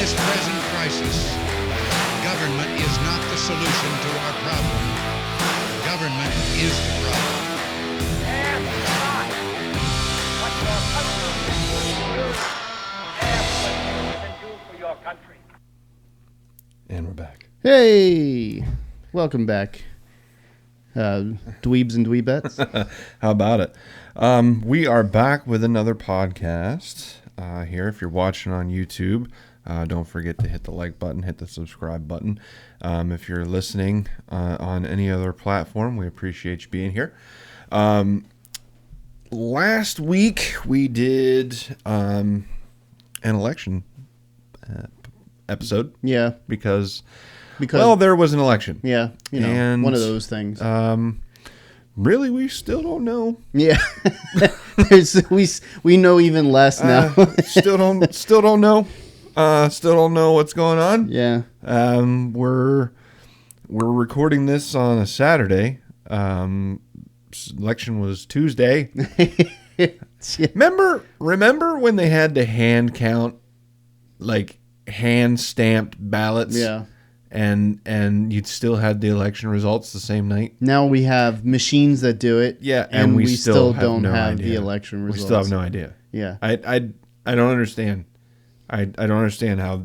this present crisis, government is not the solution to our problem. Government is the problem. Ask not what your country can do. Ask what you can do for your country. And we're back. Hey, welcome back, dweebs and dweebettes. How about it? We are back with another podcast here. If you're watching on YouTube, don't forget to hit the like button, hit the subscribe button. If you're listening on any other platform, we appreciate you being here. Last week we did an election episode. Yeah, Because well, there was an election. yeah, And, one of those things. Really, we still don't know. Yeah, we know even less now. Still don't know. Still don't know what's going on. Yeah, We're recording this on a Saturday. Election was Tuesday. Remember when they had to hand count, like hand stamped ballots? yeah. And you'd still had the election results the same night. Now we have machines that do it. Yeah, and we still have don't no have idea. the election results. We still have no idea. Yeah, I don't understand. I don't understand how.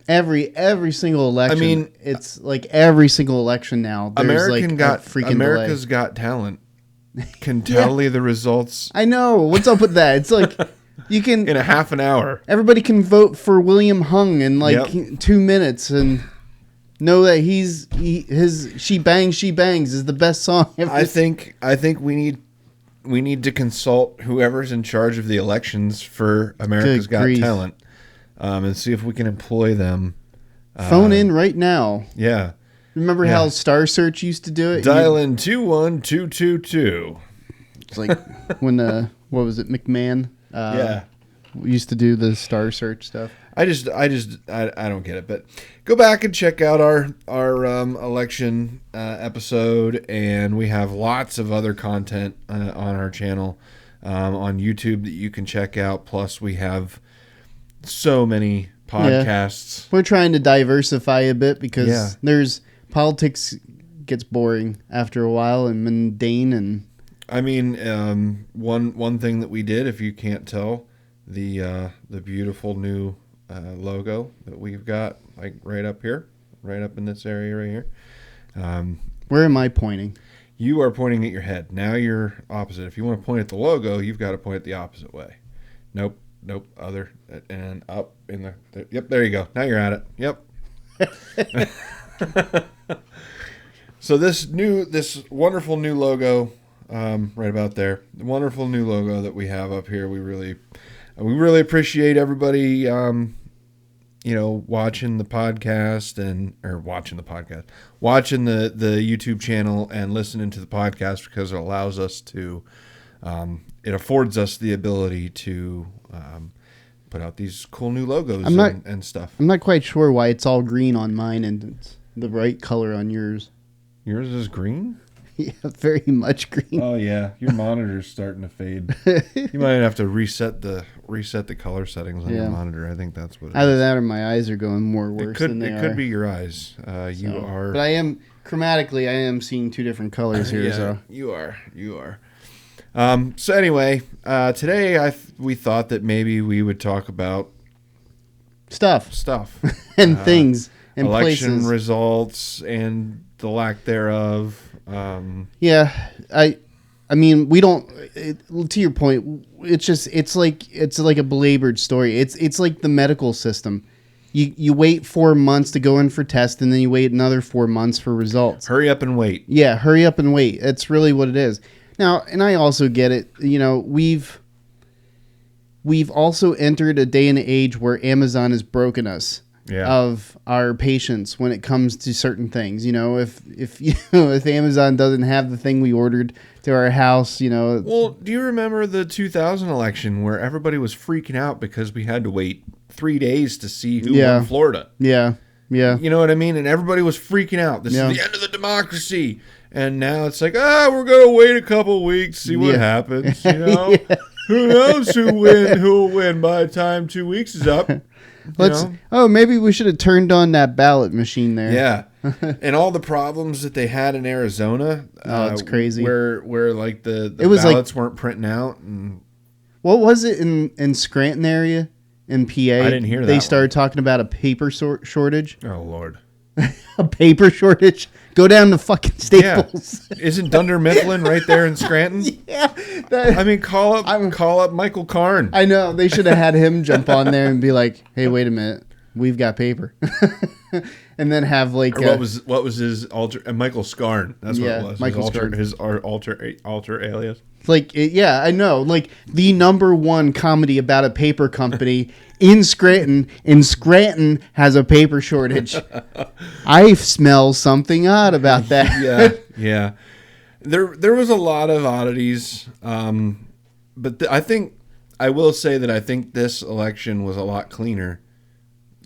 every single election. I mean, it's like every single election now. There's America's Got Talent can tally the results I know. What's up with that? It's like you can in a half an hour. everybody can vote for William Hung in like Yep. 2 minutes and know that his She Bangs is the best song ever. I think we need to consult whoever's in charge of the elections for America's Good Got grief. Talent, and see if we can employ them. Phone in right now. Yeah, Remember how Star Search used to do it? dial in 21222. It's like when what was it, McMahon? Yeah. Used to do the Star Search stuff. I don't get it, but go back and check out our election episode, and we have lots of other content on our channel on YouTube that you can check out. Plus, we have so many podcasts. We're trying to diversify a bit because Yeah. there's politics gets boring after a while and mundane and I mean, one thing that we did, if you can't tell, the beautiful new logo that we've got, like right up here, right up in this area right here. where am I pointing? You are pointing at your head. Now you're opposite. If you want to point at the logo, you've got to point it the opposite way. Nope. Other and up in the. Yep. There you go. Now you're at it. Yep. So this wonderful new logo, right about there, the wonderful new logo that we have up here. We really appreciate everybody, watching the podcast watching the YouTube channel and listening to the podcast, because it allows us to, it affords us the ability to put out these cool new logos and stuff. I'm not quite sure why it's all green on mine and it's the right color on yours. Yours is green? Yeah, very much green. Oh yeah, your monitor's starting to fade. You might have to reset the color settings on your monitor. I think that's what it Either is. that or my eyes are going more worse than they It are. could be your eyes. You are. But I am chromatically. I am seeing two different colors here. Yeah, So you are. So anyway, today we thought that maybe we would talk about stuff and and things and election places. results and the lack thereof. Yeah, I mean, we don't. To your point, it's like a belabored story. It's like the medical system. You wait 4 months to go in for tests, and then you wait another 4 months for results. Hurry up and wait. Yeah, hurry up and wait. That's really what it is. Now, and I also get it. We've also entered a day and age where Amazon has broken us. Yeah. Of our patience when it comes to certain things. If Amazon doesn't have the thing we ordered to our house, Well, do you remember the 2000 election where everybody was freaking out because we had to wait 3 days to see who won Florida? Yeah. You know what I mean? And everybody was freaking out. This is the end of the democracy. And now it's like, we're going to wait a couple weeks, see what happens, Who knows who will win by the time 2 weeks is up? Maybe we should have turned on that ballot machine there. Yeah. And all the problems that they had in Arizona. It's crazy. Where like the It was ballots weren't printing out. And what was it in Scranton area in PA? I didn't hear that. They started talking about a paper shortage. oh, Lord. A paper shortage? Go down to fucking Staples. Yeah. Isn't Dunder Mifflin right there in Scranton? Yeah. I mean, call up Michael Karn. I know. They should have had him jump on there and be like, hey, wait a minute. We've got paper. And then have like... Or what was his alter... Michael Scarn. That's what it was. Michael Scarn. His alter alias. I know. Like, the #1 comedy about a paper company in Scranton. And Scranton has a paper shortage. I smell something odd about that. Yeah. There was a lot of oddities. But I will say that I think this election was a lot cleaner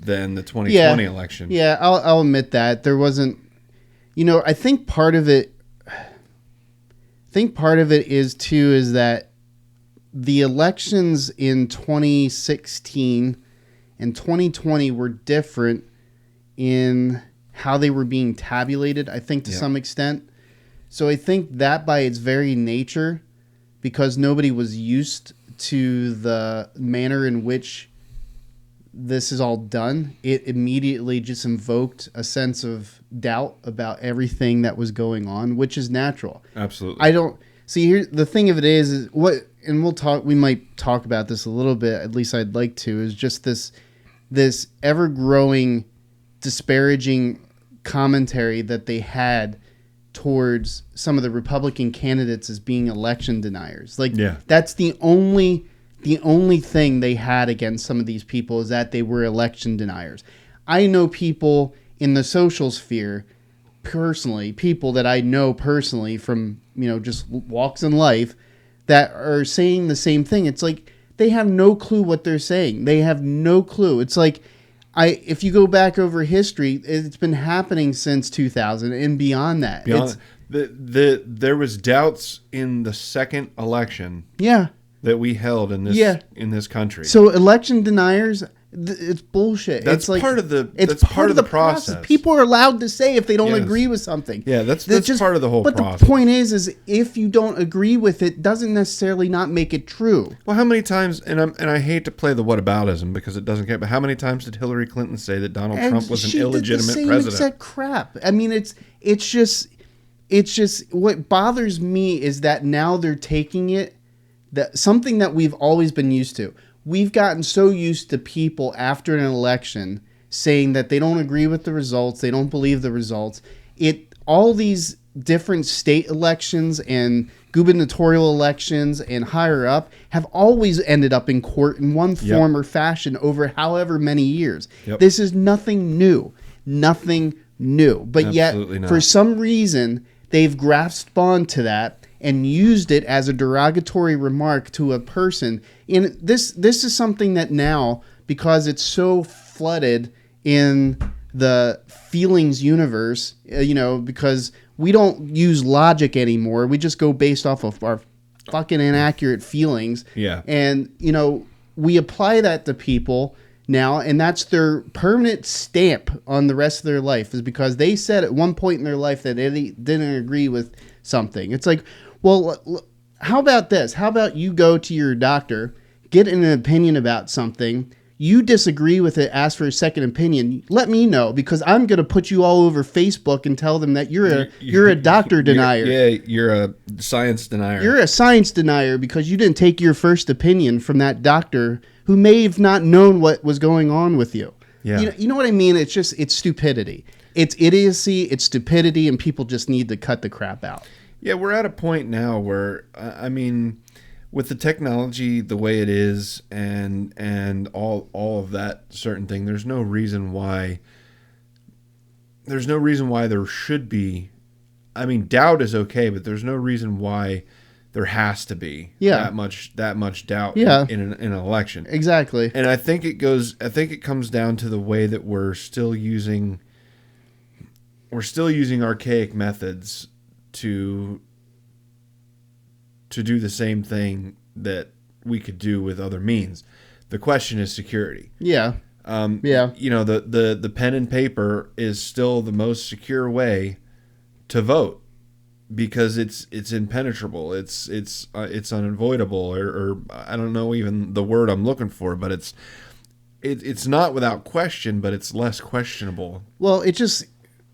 than the 2020 election. Yeah, I'll admit that. There wasn't... I think part of it... is that the elections in 2016 and 2020 were different in how they were being tabulated, I think, to some extent. So I think that by its very nature, because nobody was used to the manner in which this is all done, it immediately just invoked a sense of doubt about everything that was going on, which is natural. Absolutely. I don't see here. The thing of it is what, and we might talk about this a little bit. At least I'd like to. Is just this ever growing disparaging commentary that they had towards some of the Republican candidates as being election deniers. That's the only thing they had against some of these people, is that they were election deniers. I know people in the social sphere personally, people that I know personally from, just walks in life, that are saying the same thing. It's like they have no clue what they're saying. They have no clue. It's like, if you go back over history, it's been happening since 2000 and beyond that. There was doubts in the second election. Yeah. That we held in this country. So election deniers, it's bullshit. That's it's part of the process. People are allowed to say if they don't agree with something. Yeah, that's part of the whole process. But the point is if you don't agree with it, doesn't necessarily not make it true. Well, how many times, and I hate to play the whataboutism because it doesn't get, but how many times did Hillary Clinton say that Donald Trump was an illegitimate president? She did the same exact crap. I mean, it's just what bothers me is that now they're taking it. Something that we've always been used to. We've gotten so used to people after an election saying that they don't agree with the results, they don't believe the results. All these different state elections and gubernatorial elections and higher up have always ended up in court in one form or fashion over however many years. Yep. This is nothing new. Nothing new. But Absolutely yet, for some reason, they've grasped onto that and used it as a derogatory remark to a person. And this is something that now, because it's so flooded in the feelings universe, because we don't use logic anymore. We just go based off of our fucking inaccurate feelings. Yeah. And, we apply that to people now, and that's their permanent stamp on the rest of their life, is because they said at one point in their life that they didn't agree with something. It's like, well, how about this? How about you go to your doctor, get an opinion about something, you disagree with it, ask for a second opinion, let me know, because I'm going to put you all over Facebook and tell them that you're a doctor denier. You're a science denier. You're a science denier because you didn't take your first opinion from that doctor who may have not known what was going on with you. Yeah. You know what I mean? It's stupidity. It's idiocy, it's stupidity, and people just need to cut the crap out. Yeah, we're at a point now where, with the technology the way it is and all of that certain thing, there's no reason why there should be. I mean, doubt is okay, but there's no reason why there has to be that much doubt in an election. Exactly. And I think it comes down to the way that we're still using archaic methods to do the same thing that we could do with other means. The question is security. Yeah. Yeah. You know, the pen and paper is still the most secure way to vote because it's impenetrable. It's unavoidable, or I don't know even the word I'm looking for, but it's not without question, but it's less questionable. Well,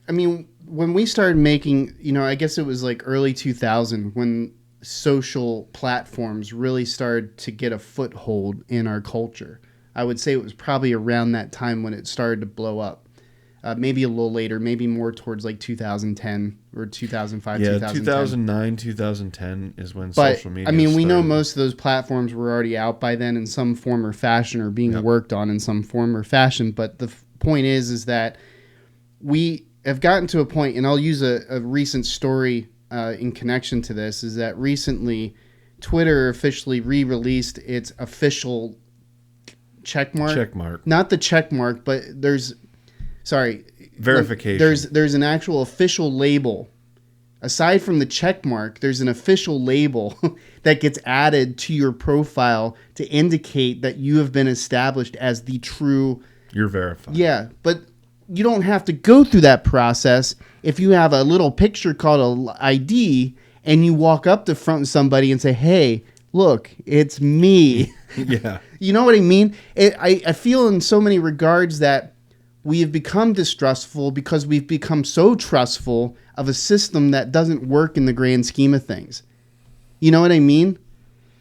I mean, when we started making, I guess it was like early 2000 when social platforms really started to get a foothold in our culture. I would say it was probably around that time when it started to blow up. Maybe a little later, maybe more towards like 2010 or 2005, Yeah, 2010. 2009, 2010 is when But, social media I mean, we know started. most of those platforms were already out by then in some form or fashion or being worked on in some form or fashion. But the point is that we have gotten to a point, and I'll use a recent story in connection to this, is that recently Twitter officially re-released its official checkmark. Checkmark. Not the checkmark, but Verification. There's an actual official label. Aside from the check mark, there's an official label that gets added to your profile to indicate that you have been established as the true. You're verified. Yeah, but you don't have to go through that process if you have a little picture called an ID and you walk up to front of somebody and say, "Hey, look, it's me." Yeah. You know what I mean? I feel in so many regards that we have become distrustful because we've become so trustful of a system that doesn't work in the grand scheme of things. You know what I mean?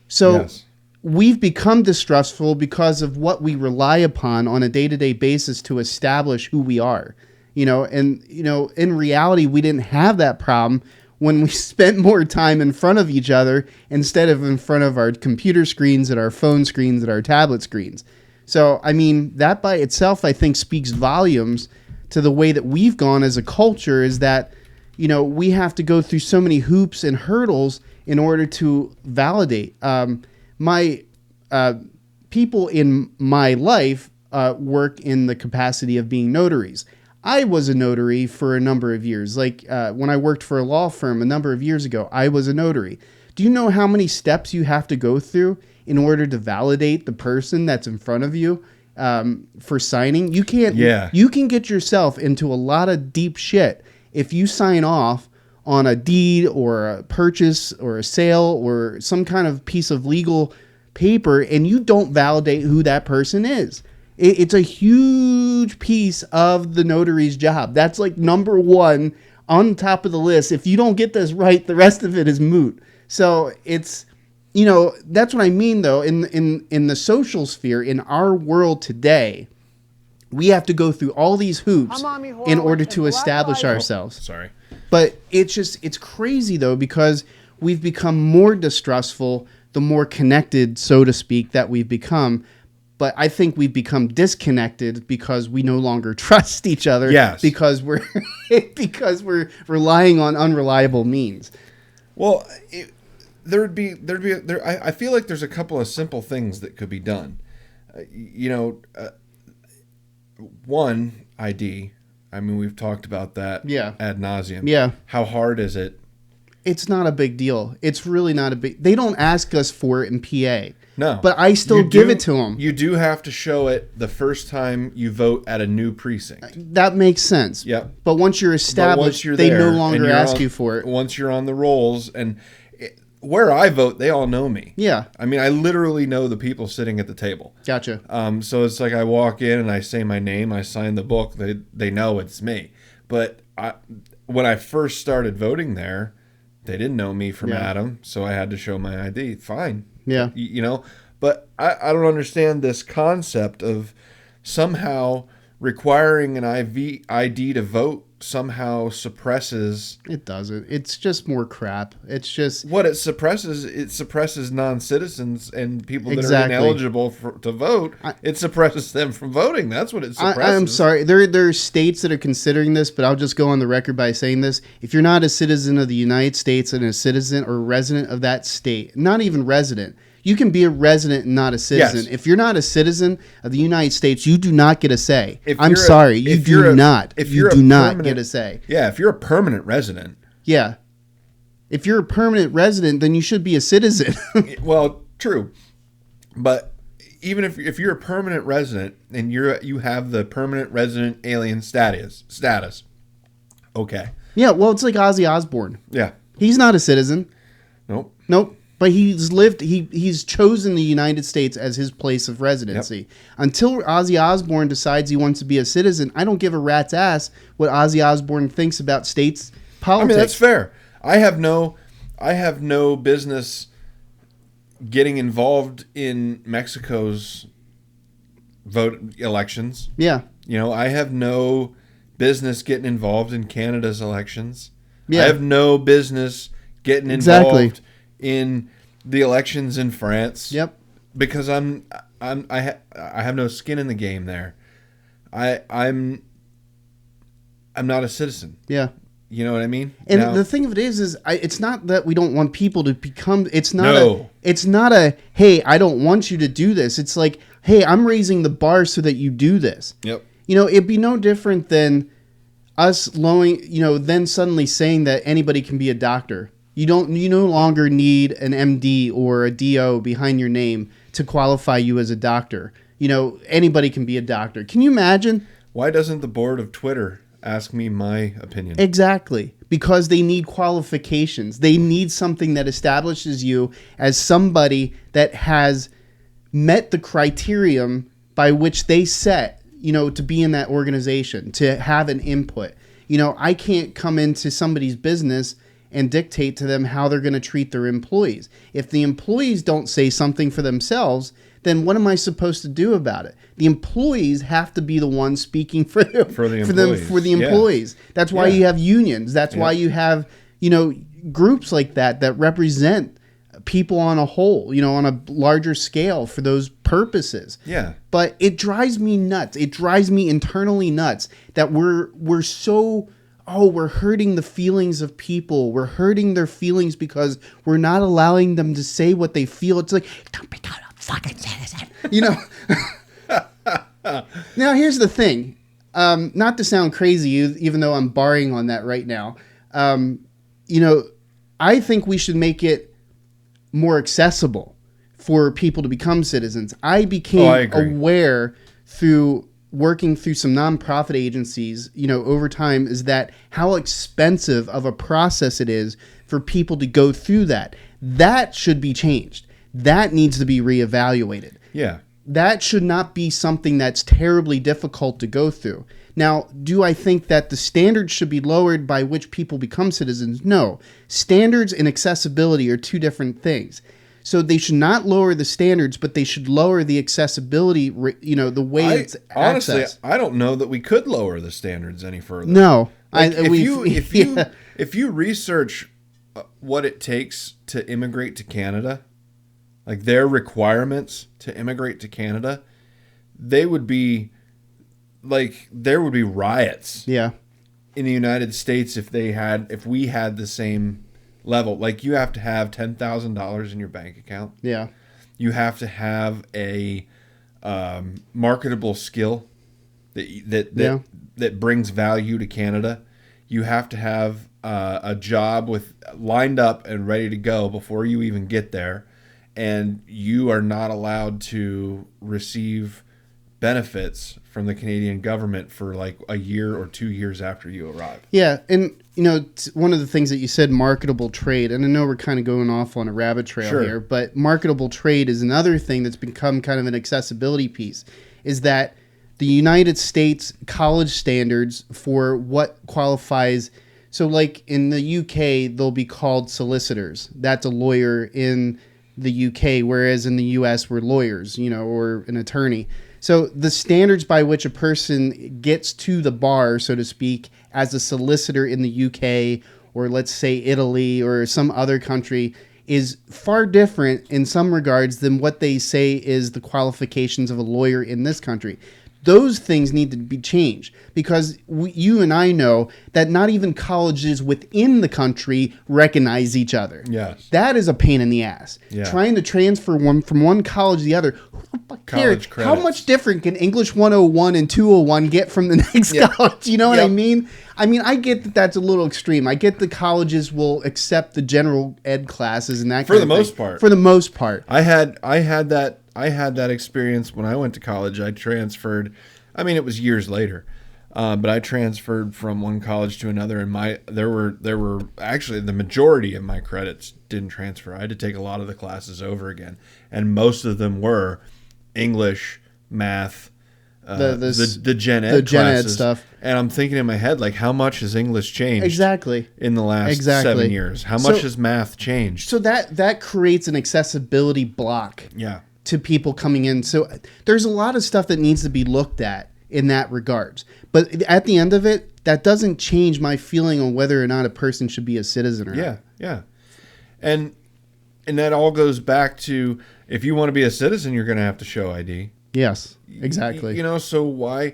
So Yes. we've become distrustful because of what we rely upon on a day-to-day basis to establish who we are. And in reality, we didn't have that problem when we spent more time in front of each other instead of in front of our computer screens and our phone screens and our tablet screens. So, I mean, that by itself, I think, speaks volumes to the way that we've gone as a culture, is that, we have to go through so many hoops and hurdles in order to validate. My people in my life work in the capacity of being notaries. I was a notary for a number of years. Like when I worked for a law firm a number of years ago, I was a notary. Do you know how many steps you have to go through in order to validate the person that's in front of you for signing? You can't. Yeah. You can get yourself into a lot of deep shit if you sign off on a deed or a purchase or a sale or some kind of piece of legal paper and you don't validate who that person is. It's a huge piece of the notary's job. That's like number one on top of the list. If you don't get this right, the rest of it is moot. So it's, that's what I mean, though. In the social sphere, in our world today, we have to go through all these hoops in order to establish ourselves. Sorry. But it's crazy, though, because we've become more distrustful the more connected, so to speak, that we've become. But I think we've become disconnected because we no longer trust each other. Yes. Because we're relying on unreliable means. Well, I feel like there's a couple of simple things that could be done. One, ID. I mean, we've talked about that ad nauseum. Yeah. How hard is it? It's not a big deal. It's really not a big... They don't ask us for it in PA. No. But I still give it to them. You do have to show it the first time you vote at a new precinct. That makes sense. Yep. But once you're established, they no longer ask you for it. Once you're on the rolls, and where I vote, they all know me. Yeah. I mean, I literally know the people sitting at the table. Gotcha. So it's like I walk in and I say my name, I sign the book, they know it's me. But when I first started voting there, they didn't know me from Adam, so I had to show my ID. Fine. Yeah. But I don't understand this concept of somehow requiring an ID to vote somehow suppresses... It doesn't. It's just more crap. It's just... What it suppresses non-citizens and people that Exactly. are ineligible to vote. It suppresses them from voting. That's what it suppresses. I'm sorry. There are states that are considering this, but I'll just go on the record by saying this. If you're not a citizen of the United States and a citizen or resident of that state, not even resident, you can be a resident and not a citizen. Yes. If you're not a citizen of the United States, you do not get a say. If I'm you're sorry. a- You if you're do a- not. if You you're a do not permanent- get a say. Yeah, if you're a permanent resident. Yeah. If you're a permanent resident, then you should be a citizen. Well, true. But, even if you're a permanent resident and you have the permanent resident alien status. Okay. Yeah, well, it's like Ozzy Osbourne. Yeah. He's not a citizen. Nope. Nope. But he's chosen the United States as his place of residency. Yep. Until Ozzy Osbourne decides he wants to be a citizen, I don't give a rat's ass what Ozzy Osbourne thinks about states politics. I mean, that's fair. I have no business getting involved in Mexico's vote elections. Yeah. You know, I have no business getting involved in Canada's elections. Yeah. I have no business getting involved in the elections in France. Yep. Because I have no skin in the game there. I'm not a citizen. Yeah. You know what I mean? And Now, the thing of it is it's not that we don't want people to become. It's not No. a hey, I don't want you to do this. It's like, hey, I'm raising the bar so that you do this. Yep. You know, it'd be no different than us then suddenly saying that anybody can be a doctor. You no longer need an MD or a DO behind your name to qualify you as a doctor. You know, anybody can be a doctor. Can you imagine? Why doesn't the board of Twitter ask me my opinion? Exactly. Because they need qualifications. They need something that establishes you as somebody that has met the criterion by which they set, to be in that organization, to have an input. I can't come into somebody's business and dictate to them how they're going to treat their employees. If the employees don't say something for themselves, then what am I supposed to do about it? The employees have to be the ones speaking for the employees. That's why you have unions. That's why you have, groups like that represent people on a whole, on a larger scale for those purposes. Yeah. But it drives me nuts. It drives me internally nuts that we're so, we're hurting the feelings of people. We're hurting their feelings because we're not allowing them to say what they feel. It's like, don't become a fucking citizen. Now, here's the thing. Not to sound crazy, even though I'm barring on that right now. I think we should make it more accessible for people to become citizens. I became aware through working through some nonprofit agencies, over time, is that how expensive of a process it is for people to go through that. That should be changed. That needs to be reevaluated. Yeah. That should not be something that's terribly difficult to go through. Now, do I think that the standards should be lowered by which people become citizens? No. Standards and accessibility are two different things. So they should not lower the standards, but they should lower the accessibility, the way it's honestly, accessed. I don't know that we could lower the standards any further. No. If you research what it takes to immigrate to Canada, like their requirements to immigrate to Canada, there would be riots in the United States if we had the same level. Like, you have to have $10,000 in your bank account. Yeah. You have to have a marketable skill that brings value to Canada. You have to have a job lined up and ready to go before you even get there. And you are not allowed to receive benefits from the Canadian government for like a year or 2 years after you arrive. Yeah, and one of the things that you said, marketable trade, and I know we're kind of going off on a rabbit trail here, but marketable trade is another thing that's become kind of an accessibility piece, is that the United States college standards for what qualifies. So like in the UK, they'll be called solicitors. That's a lawyer in the UK, whereas in the US we're lawyers, or an attorney. So the standards by which a person gets to the bar, so to speak, as a solicitor in the UK, or let's say Italy or some other country, is far different in some regards than what they say is the qualifications of a lawyer in this country. Those things need to be changed because you and I know that not even colleges within the country recognize each other. Yes. That is a pain in the ass. Yeah. Trying to transfer one from one college to the other. Who the fuck cares? College credits. How much different can English 101 and 201 get from the next college? You know what I mean? I mean, I get that that's a little extreme. I get the colleges will accept the general ed classes and that For kind the of most thing. part. For the most part. I had that I had that experience when I went to college. I transferred. I mean, it was years later, but I transferred from one college to another, and there were actually the majority of my credits didn't transfer. I had to take a lot of the classes over again, and most of them were English, math, the gen ed classes, stuff. And I'm thinking in my head, like, how much has English changed Exactly. in the last 7 years? How much has math changed? So that creates an accessibility block Yeah. to people coming in. So there's a lot of stuff that needs to be looked at in that regards. But at the end of it, that doesn't change my feeling on whether or not a person should be a citizen or not. Yeah. And that all goes back to, if you want to be a citizen, you're going to have to show ID. Yes, exactly. You know, so why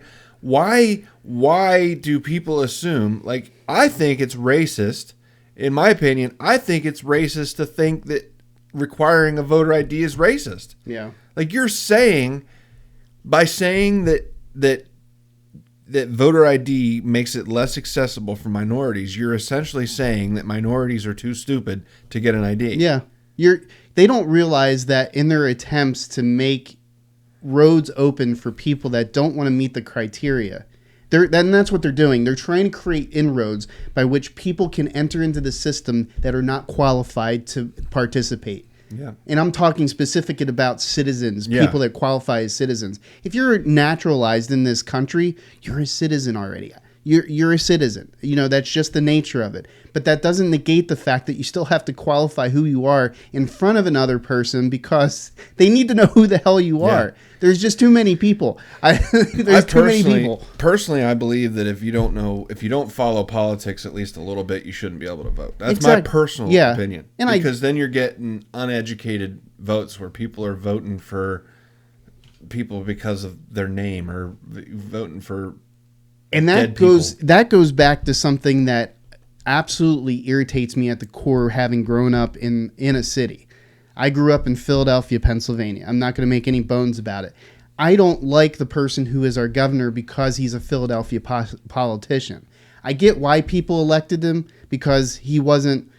do people assume, like, I think it's racist, in my opinion, I think it's racist to think that requiring a voter ID is racist. Yeah. Like, you're saying, by saying that voter ID makes it less accessible for minorities, you're essentially saying that minorities are too stupid to get an ID. Yeah. They don't realize that in their attempts to make roads open for people that don't want to meet the criteria, that's what they're doing. They're trying to create inroads by which people can enter into the system that are not qualified to participate. Yeah. And I'm talking specifically about citizens, people that qualify as citizens. If you're naturalized in this country, you're a citizen already. You're a citizen. You know, that's just the nature of it. But that doesn't negate the fact that you still have to qualify who you are in front of another person, because they need to know who the hell you are. There's just too many people. There's too many people. Personally, I believe that if you don't follow politics at least a little bit, you shouldn't be able to vote. That's my personal opinion. Because then you're getting uneducated votes where people are voting for people because of their name, or voting for that goes back to something that absolutely irritates me at the core, having grown up in a city. I grew up in Philadelphia, Pennsylvania. I'm not going to make any bones about it. I don't like the person who is our governor because he's a Philadelphia politician. I get why people elected him, because he wasn't,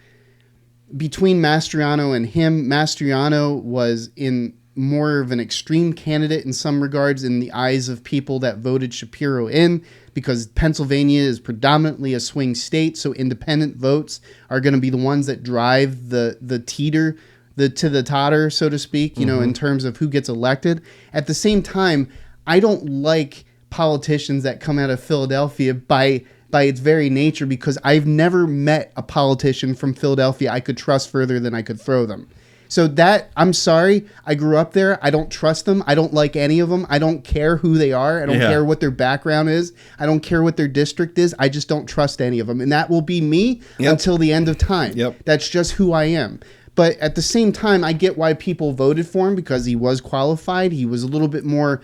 between Mastriano and him, Mastriano was in more of an extreme candidate in some regards in the eyes of people that voted Shapiro in, because Pennsylvania is predominantly a swing state, so independent votes are going to be the ones that drive the teeter, to the totter, so to speak, you know, in terms of who gets elected. At the same time, I don't like politicians that come out of Philadelphia by its very nature, because I've never met a politician from Philadelphia I could trust further than I could throw them. So I'm sorry, I grew up there. I don't trust them. I don't like any of them. I don't care who they are. I don't care what their background is. I don't care what their district is. I just don't trust any of them. And that will be me until the end of time. That's just who I am. But at the same time, I get why people voted for him, because he was qualified. He was a little bit more,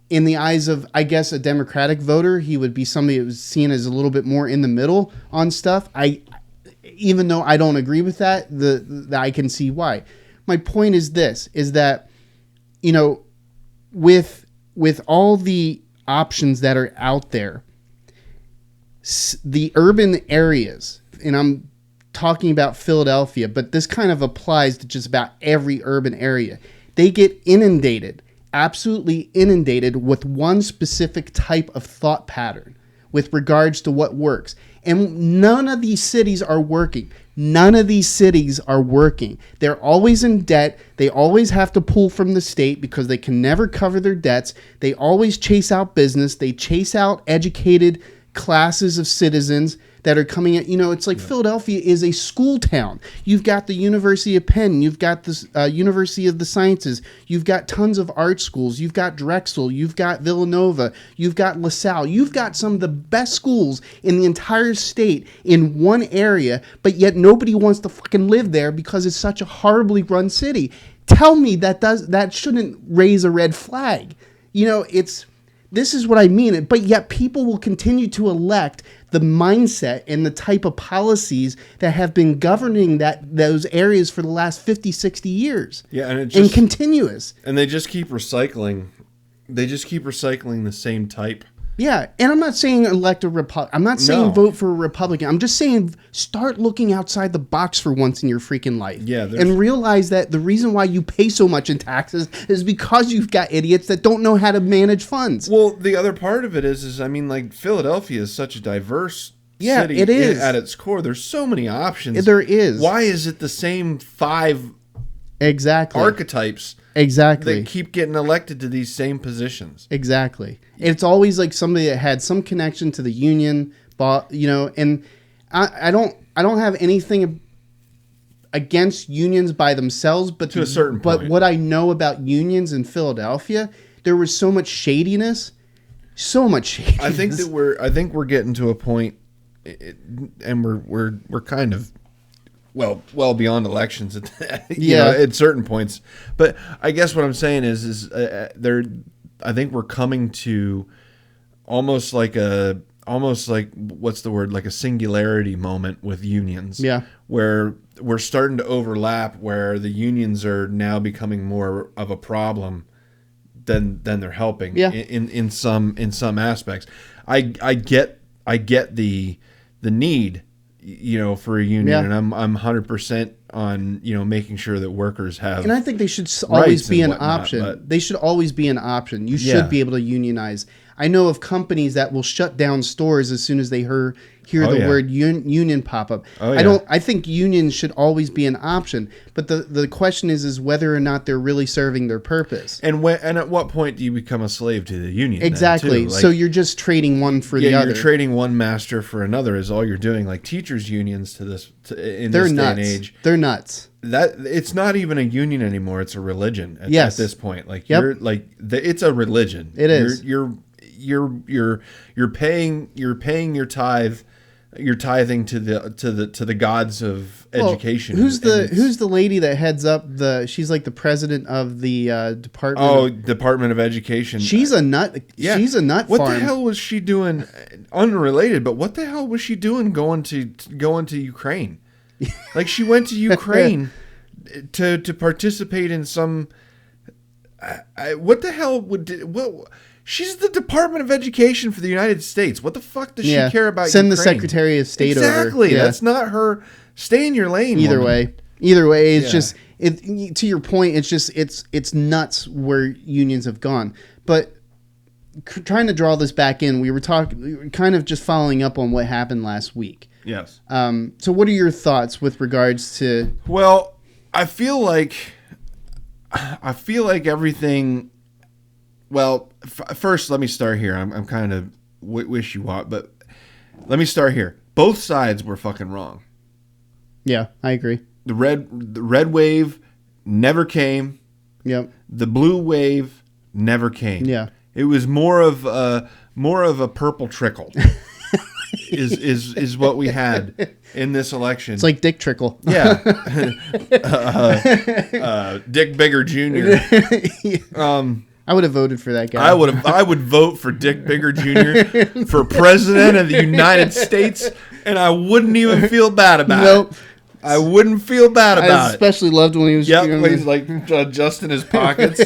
in the eyes of, I guess, a Democratic voter, he would be somebody that was seen as a little bit more in the middle on stuff. Even though I don't agree with that, I can see why. My point is this, is that, you know, with all the options that are out there, the urban areas, and I'm talking about Philadelphia, but this kind of applies to just about every urban area, they get inundated, absolutely inundated with one specific type of thought pattern with regards to what works. And none of these cities are working. None of these cities are working. They're always in debt. They always have to pull from the state because they can never cover their debts. They always chase out business. They chase out educated classes of citizens that are coming in. You know, it's like Philadelphia is a school town. You've got the University of Penn. You've got the University of the Sciences. You've got tons of art schools. You've got Drexel. You've got Villanova. You've got LaSalle. You've got some of the best schools in the entire state in one area, but yet nobody wants to fucking live there because it's such a horribly run city. Tell me that shouldn't raise a red flag. You know, this is what I mean. But yet people will continue to elect the mindset and the type of policies that have been governing those areas for the last 50, 60 years. Yeah, and continuous. And they just keep recycling. They just keep recycling the same type Yeah, and I'm not saying elect a Republican. I'm not saying No. vote for a Republican. I'm just saying start looking outside the box for once in your freaking life. Yeah, and realize that the reason why you pay so much in taxes is because you've got idiots that don't know how to manage funds. Well, the other part of it is I mean, like Philadelphia is such a diverse city. it is. At its core. There's so many options. There is. Why is it the same 5 Exactly. archetypes Exactly. that keep getting elected to these same positions? Exactly. It's always like somebody that had some connection to the union, and I don't have anything against unions by themselves, but To a certain But point. what I know about unions in Philadelphia, there was so much shadiness. I think we're getting to a point, and we're kind of well beyond elections at certain points. But I guess what I'm saying is I think we're coming to almost like what's the word, like a singularity moment with unions. Yeah. Where we're starting to overlap, where the unions are now becoming more of a problem than they're helping. Yeah. In some aspects. I get the need, for a union, Yeah. and I'm 100% on making sure that workers have. And I think they should always be and an whatnot, option. but- They should always be an option. You should Yeah. be able to unionize. I know of companies that will shut down stores as soon as they hear Oh, the yeah. word union pop up. Oh, yeah. I think unions should always be an option. But the question is whether or not they're really serving their purpose. And at what point do you become a slave to the union? then, Exactly. too? Like, So you're just trading one for the other. you're trading one master for another is all you're doing. Like teachers' unions in They're this nuts. day and age. They're nuts. That it's not even a union anymore. It's a religion at Yes. this point. Like Yep. it's a religion. It is. You're paying your tithe. You're tithing to the gods of education. Well, who's And it's- the lady that heads up she's like the president of the department. Oh, of, Department of Education. she's a nut. Yeah. She's a nut What farm. the hell was she doing? Unrelated, but what the hell was she doing going to Ukraine? Like she went to Ukraine to participate in some. What the hell what? She's the Department of Education for the United States. What the fuck does she care about? Send the Ukraine? Secretary of State over. Exactly. Yeah. That's not her. Stay in your lane. Either woman. way, it's Yeah. just to your point. It's just it's nuts where unions have gone. But trying to draw this back in, we were kind of just following up on what happened last week. Yes. So what are your thoughts with regards to? Well, I feel like everything. Well, first, let me start here. I'm kind of wishy-washy, but let me start here. Both sides were fucking wrong. Yeah, I agree. The red wave never came. Yep. The blue wave never came. Yeah. It was more of a purple trickle. is what we had in this election. It's like Dick Trickle. Yeah. Dick Bigger Jr. I would have voted for that guy. I would vote for Dick Bigger Jr. for president of the United States, and I wouldn't even feel bad about Nope. it. I wouldn't feel bad I about it. especially loved when he was. Yep, doing when he's this. like adjusting his pockets,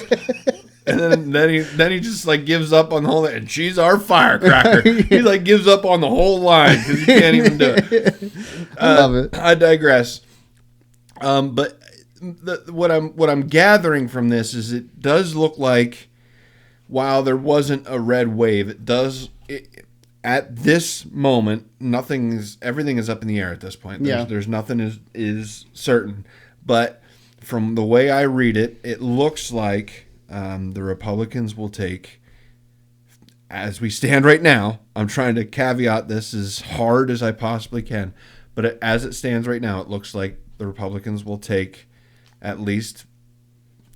and then he just like gives up on the whole thing. And she's our firecracker. He like gives up on the whole line because he can't even do it. I love it. I digress. But what I'm gathering from this is it does look like, while there wasn't a red wave, at this moment, everything is up in the air at this point. There's nothing is certain. But from the way I read it, it looks like the Republicans will take, as we stand right now, I'm trying to caveat this as hard as I possibly can, but as it stands right now, it looks like the Republicans will take at least,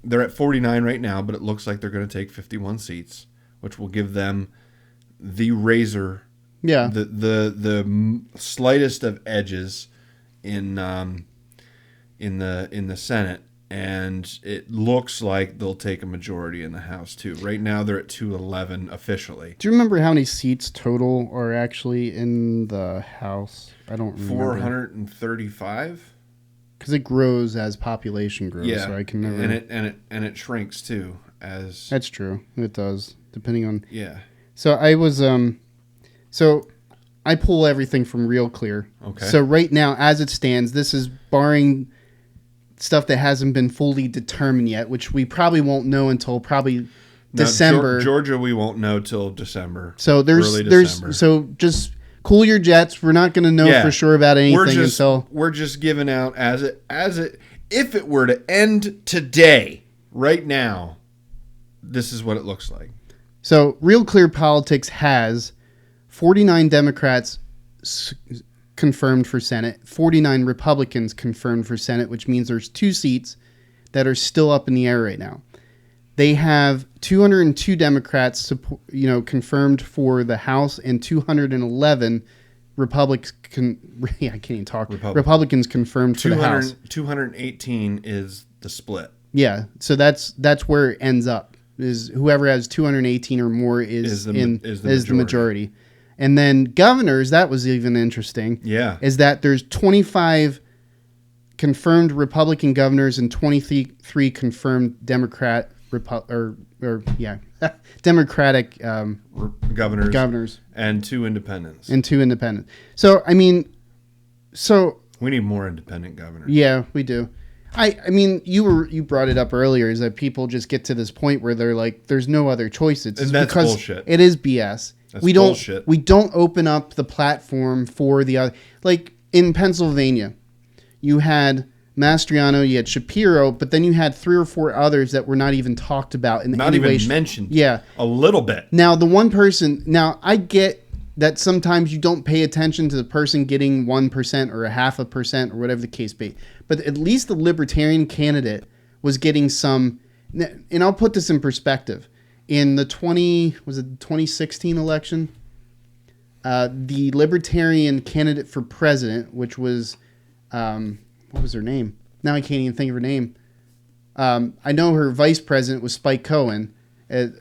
they're at 49 right now, but it looks like they're going to take 51 seats, which will give them the razor, the slightest of edges in the Senate, and it looks like they'll take a majority in the House too. Right now they're at 211 officially. Do you remember how many seats total are actually in the House? I don't remember. 435. Because it grows as population grows. Yeah, So I can never. and it shrinks too as. That's true. It does, depending on. Yeah. So I was so I pull everything from Real Clear. Okay. So right now, as it stands, this is barring stuff that hasn't been fully determined yet, which we probably won't know until probably Now, December. Georgia, we won't know till December. So early December. so just cool your jets. We're not going to know for sure about anything until we're just giving out as it if it were to end today, right now, this is what it looks like. So Real Clear Politics has 49 Democrats confirmed for Senate, 49 Republicans confirmed for Senate, which means there's 2 seats that are still up in the air right now. They have 202 Democrats, confirmed for the House, and 211 Republicans. I can't even talk. Republicans confirmed for the House. 218 is the split. Yeah, so that's where it ends up. Is whoever has 218 or more is the majority. And then governors, that was even interesting. Yeah. Is that there's 25 confirmed Republican governors and 23 confirmed Democratic governors and 2 independents. So I mean, we need more independent governors. Yeah, we do. I mean, you brought it up earlier, is that people just get to this point where they're like, there's no other choice. It's and that's because bullshit. It is BS. That's bullshit. We don't open up the platform for the other. Like in Pennsylvania, you had Mastriano, you had Shapiro, but then you had 3 or 4 others that were not even talked about in not any even way. Mentioned. Yeah, a little bit. Now the one person. Now I get that sometimes you don't pay attention to the person getting 1% or 0.5% or whatever the case be. But at least the Libertarian candidate was getting some, and I'll put this in perspective. In the 2016 election, the Libertarian candidate for president, which was, what was her name? Now I can't even think of her name. I know her vice president was Spike Cohen.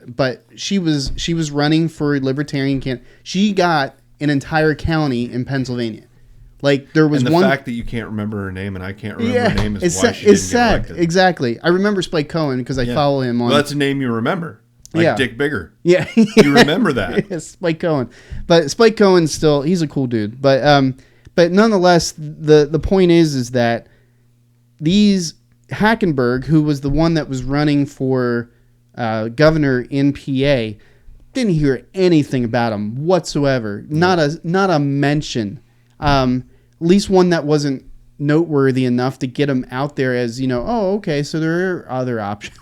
But she was running for Libertarian candidate. She got an entire county in Pennsylvania. Like there was and the one fact that you can't remember her name and I can't remember her name is why she it's didn't get sad. elected. Exactly. I remember Spike Cohen because I follow him on. Well, that's a name you remember. Like Dick Bigger. Yeah. You remember that. Yeah, Spike Cohen. But Spike Cohen's still, he's a cool dude. But nonetheless, the point is that these Hackenberg, who was the one that was running for governor in PA, didn't hear anything about him whatsoever. Not a mention. At least one that wasn't noteworthy enough to get him out there as, oh, okay, so there are other options.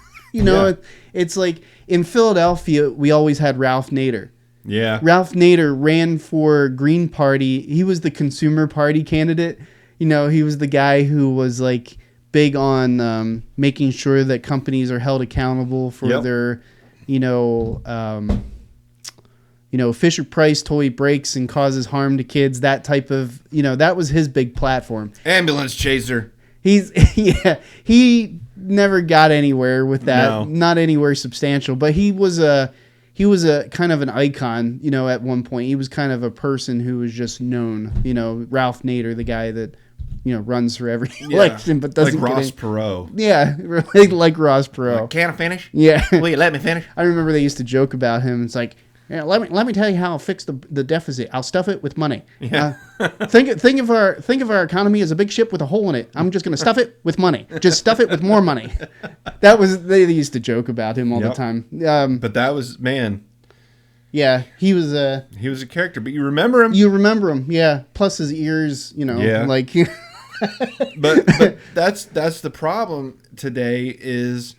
It's like in Philadelphia, we always had Ralph Nader. Yeah. Ralph Nader ran for Green Party. He was the Consumer Party candidate. He was the guy who was like big on making sure that companies are held accountable for their, Fisher Price toy breaks and causes harm to kids. That type of, that was his big platform. Ambulance chaser. He never got anywhere with that. No. Not anywhere substantial, but he was a kind of an icon, at one point. He was kind of a person who was just known, Ralph Nader, the guy that, runs for every election, but doesn't like get Ross any. Perot. Yeah, like Ross Perot. Can I finish? Yeah. Will you let me finish? I remember they used to joke about him. It's like, yeah, let me tell you how I'll fix the deficit. I'll stuff it with money. Yeah. Think of our economy as a big ship with a hole in it. I'm just going to stuff it with money. Just stuff it with more money. That was they used to joke about him all the time. But that was Yeah, he was a character. But you remember him. You remember him, yeah. Plus his ears, like. but that's the problem today is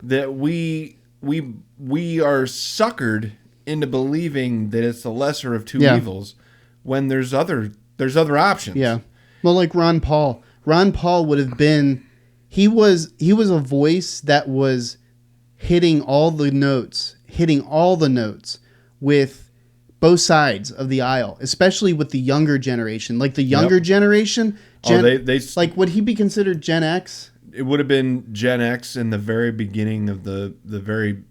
that we are suckered into believing that it's the lesser of two evils when there's other options. Yeah. Well, like Ron Paul. Ron Paul would have been he was a voice that was hitting all the notes with both sides of the aisle, especially with the younger generation. Like the younger generation, they like would he be considered Gen X? It would have been Gen X in the very beginning of the very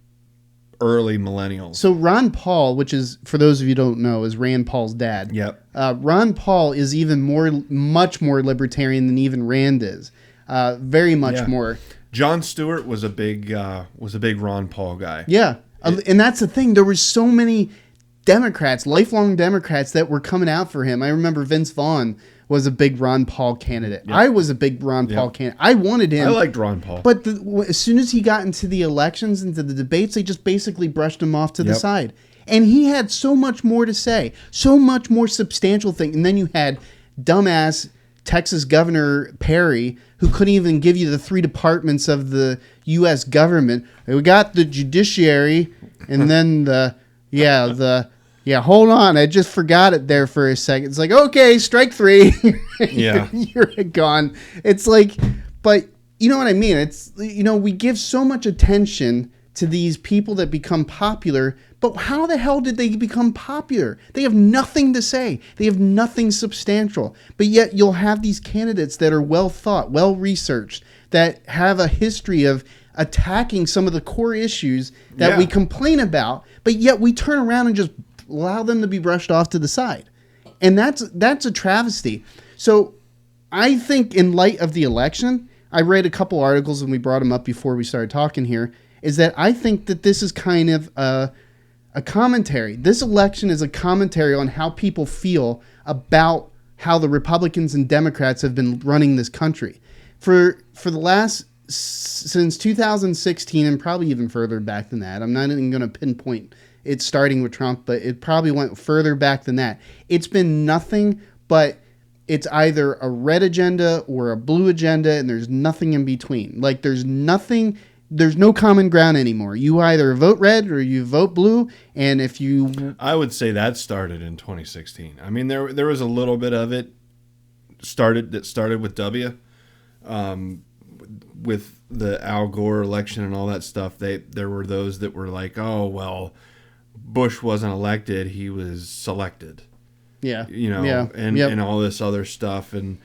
early millennials. So Ron Paul, which is, for those of you who don't know, is Rand Paul's dad. Yep. Ron Paul is much more libertarian than even Rand is. Very much more. Jon Stewart was a big Ron Paul guy. Yeah. And that's the thing. There were so many Democrats, lifelong Democrats that were coming out for him. I remember Vince Vaughn was a big Ron Paul candidate. Yep. I was a big Ron Paul candidate. I wanted him. I liked Ron Paul. But as soon as he got into the elections, into the debates, they just basically brushed him off to the side. And he had so much more to say, so much more substantial thing. And then you had dumbass Texas Governor Perry, who couldn't even give you the 3 departments of the U.S. government. We got the judiciary, and then hold on, I just forgot it there for a second. It's like, okay, strike 3. Yeah. You're gone. It's like, but you know what I mean? It's, we give so much attention to these people that become popular, but how the hell did they become popular? They have nothing to say. They have nothing substantial. But yet you'll have these candidates that are well thought, well researched, that have a history of attacking some of the core issues that we complain about, but yet we turn around and just allow them to be brushed off to the side. And that's a travesty. So I think in light of the election, I read a couple articles and we brought them up before we started talking here, is that I think that this is kind of a commentary. This election is a commentary on how people feel about how the Republicans and Democrats have been running this country. For the last, since 2016 and probably even further back than that, I'm not even going to pinpoint it starting with Trump, but it probably went further back than that. It's been nothing but it's either a red agenda or a blue agenda, and there's nothing in between. Like there's no common ground anymore. You either vote red or you vote blue, and if you... I would say that started in 2016. I mean, there was a little bit of it started with W, with the Al Gore election and all that stuff. There were those that were like, oh, well, Bush wasn't elected, he was selected. Yeah. And all this other stuff. And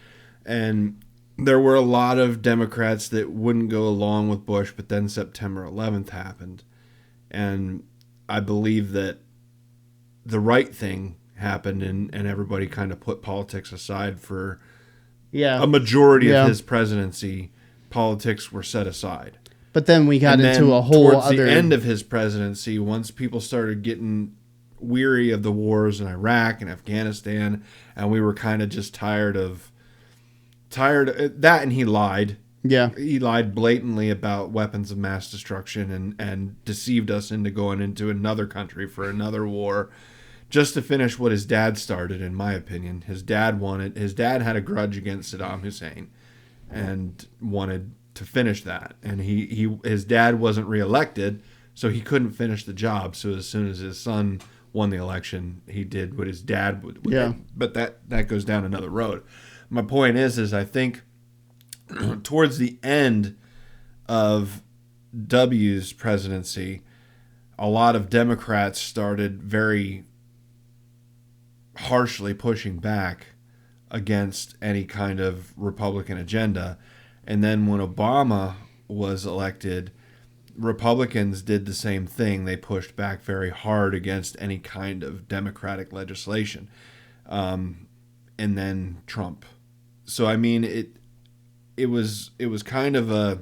there were a lot of Democrats that wouldn't go along with Bush, but then September 11th happened. And I believe that the right thing happened, and everybody kind of put politics aside for a majority of his presidency. Politics were set aside. But then we got into a whole towards other... the end of his presidency, once people started getting weary of the wars in Iraq and Afghanistan, and we were kind of just tired of that, and he lied. Yeah. He lied blatantly about weapons of mass destruction and deceived us into going into another country for another war just to finish what his dad started, in my opinion. His dad had a grudge against Saddam Hussein and wanted to finish that. And his dad wasn't reelected, so he couldn't finish the job. So as soon as his son won the election, he did what his dad would. Yeah. But that goes down another road. My point is I think towards the end of W's presidency, a lot of Democrats started very harshly pushing back against any kind of Republican agenda. And then when Obama was elected, Republicans did the same thing. They pushed back very hard against any kind of Democratic legislation. And then Trump. So, I mean, it was kind of a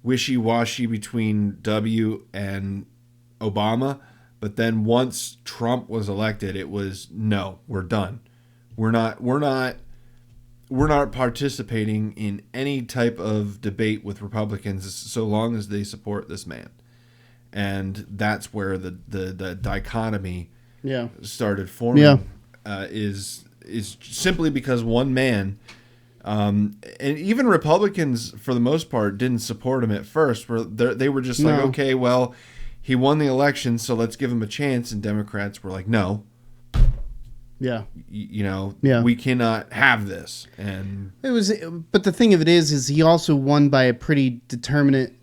wishy-washy between W and Obama. But then once Trump was elected, it was, no, we're done. We're not participating in any type of debate with Republicans so long as they support this man. And that's where the dichotomy started forming. Is simply because one man, and even Republicans for the most part didn't support him at first. They were just like, okay, well, he won the election, so let's give him a chance. And Democrats were like, no. Yeah. We cannot have this. And but the thing of it is he also won by a pretty determinate,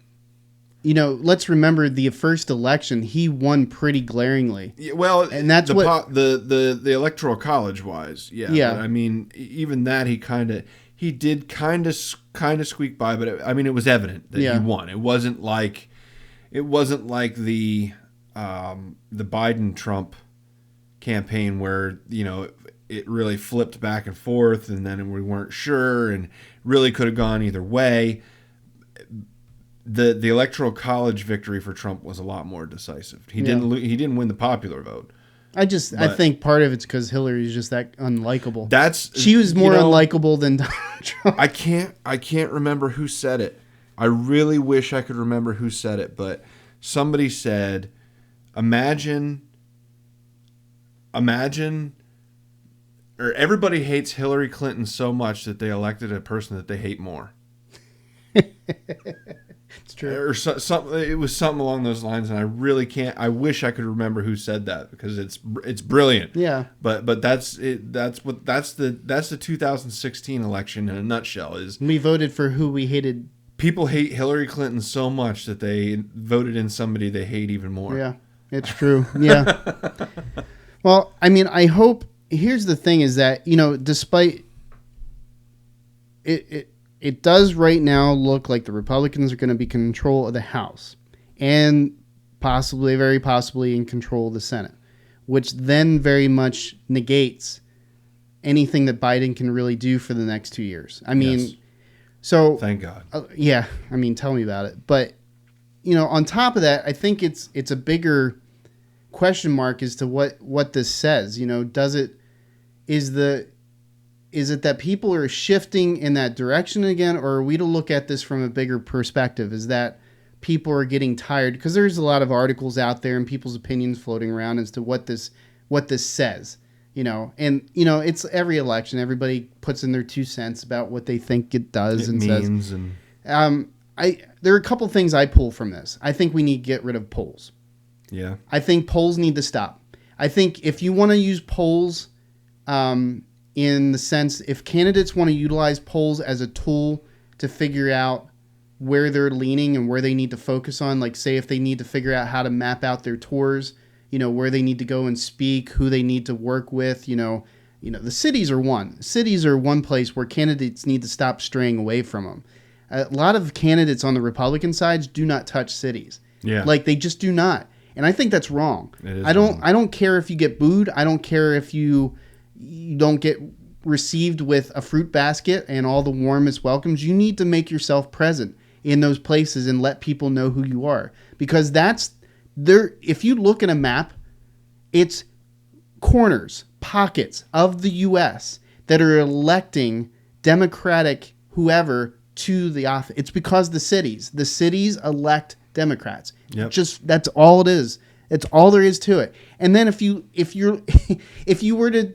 let's remember the first election, he won pretty glaringly. Well, and that's the electoral college wise. Yeah. Yeah. But, I mean, even that he did kind of squeak by, but it was evident that he won. It wasn't like the Biden-Trump campaign where it really flipped back and forth, and then we weren't sure, and really could have gone either way. the electoral college victory for Trump was a lot more decisive. He didn't win the popular vote. I think part of it's because Hillary's just that unlikable. She was more unlikable than Donald Trump. I can't remember who said it. I really wish I could remember who said it, but somebody said, imagine, or everybody hates Hillary Clinton so much that they elected a person that they hate more. It's true. Or it was something along those lines, and I really can't. I wish I could remember who said that because it's brilliant. Yeah. But that's it. That's the 2016 election in a nutshell. Is we voted for who we hated. People hate Hillary Clinton so much that they voted in somebody they hate even more. Yeah, it's true. Yeah. Well, I mean, I hope. Here's the thing: is that despite it does right now look like the Republicans are going to be in control of the House and very possibly in control of the Senate, which then very much negates anything that Biden can really do for the next 2 years. I mean, yes. So thank God. Yeah, I mean, tell me about it. But on top of that, I think it's a bigger question mark as to what this says. Is it that people are shifting in that direction again, or are we to look at this from a bigger perspective? Is that people are getting tired? Because there's a lot of articles out there and people's opinions floating around as to what this says. It's every election. Everybody puts in their 2 cents about what they think it does and means says. There are a couple things I pull from this. I think we need to get rid of polls. Yeah. I think polls need to stop. I think if you want to use polls, in the sense, if candidates want to utilize polls as a tool to figure out where they're leaning and where they need to focus on, like say if they need to figure out how to map out their tours, where they need to go and speak, who they need to work with, the cities are one place where candidates need to stop straying away from them. A lot of candidates on the Republican sides do not touch cities. Yeah. Like they just do not. And I think that's wrong. It is I wrong. don't care if you get booed. I don't care if you don't get received with a fruit basket and all the warmest welcomes. You need to make yourself present in those places and let people know who you are, because that's there. If you look at a map, it's corners, pockets of the U.S. that are electing Democratic whoever to the office. It's because the cities elect Democrats. Yep. Just that's all it is. It's all there is to it. And then if you were to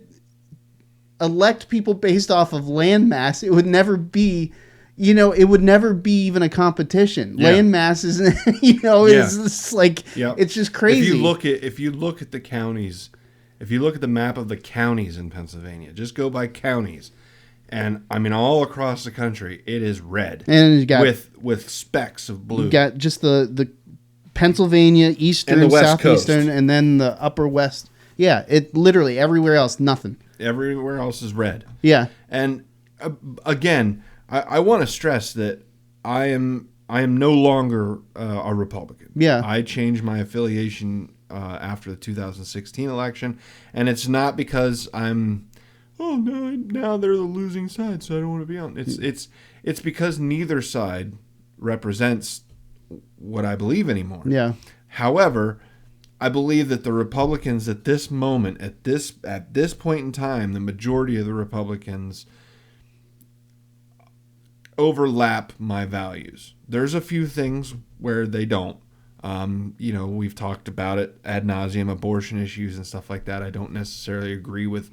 elect people based off of land mass, it would never be, it would never be even a competition. Yeah. Land mass is, it's just like, it's just crazy. If you look at the counties, if you look at the map of the counties in Pennsylvania, just go by counties. And I mean, all across the country, it is red and you got, with specks of blue. You got just the Pennsylvania, eastern, and the West southeastern, Coast. and then the upper west. Yeah, it literally everywhere else, nothing. Everywhere else is red. Yeah. And again, I want to stress that I am no longer a Republican. Yeah. I changed my affiliation after the 2016 election, and it's not because now they're the losing side, so I don't want to be on. It's because neither side represents what I believe anymore. Yeah. However, I believe that the Republicans at this moment, at this point in time, the majority of the Republicans overlap my values. There's a few things where they don't. We've talked about it ad nauseum, abortion issues and stuff like that. I don't necessarily agree with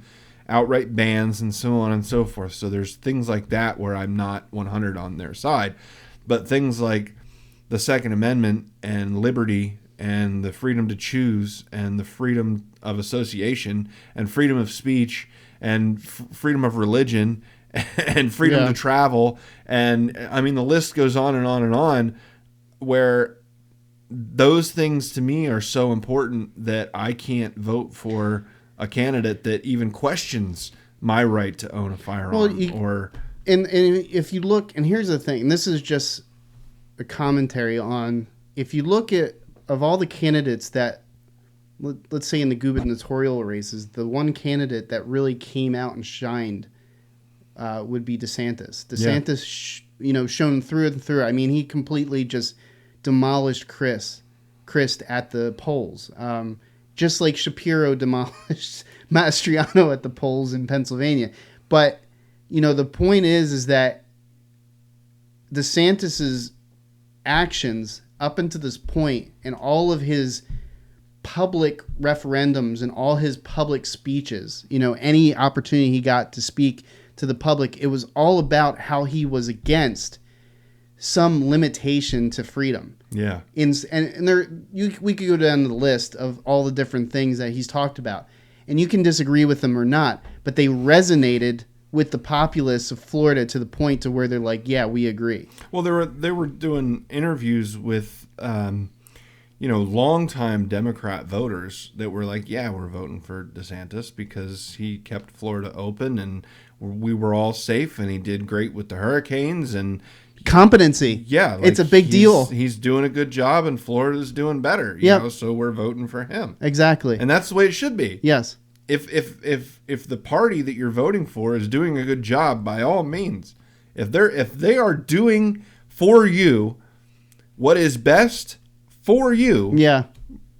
outright bans and so on and so forth. So there's things like that where I'm not 100 on their side. But things like the Second Amendment and liberty and the freedom to choose and the freedom of association and freedom of speech and freedom of religion and freedom to travel. And I mean, the list goes on and on and on, where those things to me are so important that I can't vote for a candidate that even questions my right to own a firearm. And if you look, and here's the thing, and this is just a commentary on, if you look at, of all the candidates that, let's say in the gubernatorial races, the one candidate that really came out and shined would be DeSantis. DeSantis, shone through and through. I mean, he completely just demolished Christ at the polls, just like Shapiro demolished Mastriano at the polls in Pennsylvania. But the point is that DeSantis's actions up until this point and all of his public referendums and all his public speeches, any opportunity he got to speak to the public, it was all about how he was against some limitation to freedom. Yeah. And there, we could go down the list of all the different things that he's talked about, and you can disagree with them or not, but they resonated with the populace of Florida to the point to where they're like, yeah, we agree. Well, they were doing interviews with, longtime Democrat voters that were like, yeah, we're voting for DeSantis because he kept Florida open and we were all safe and he did great with the hurricanes and competency. Yeah. It's a big deal. He's doing a good job and Florida's doing better, so we're voting for him. Exactly. And that's the way it should be. Yes. If the party that you're voting for is doing a good job, by all means, if they are doing for you what is best for you,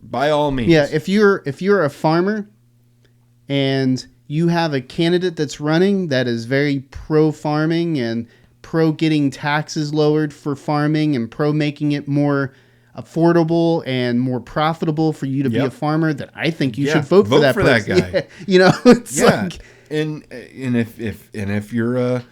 by all means. Yeah, if you're a farmer and you have a candidate that's running that is very pro farming and pro getting taxes lowered for farming and pro making it more affordable and more profitable for you to be a farmer, that I think you should vote for that person. That guy. Yeah. It's like, and if you're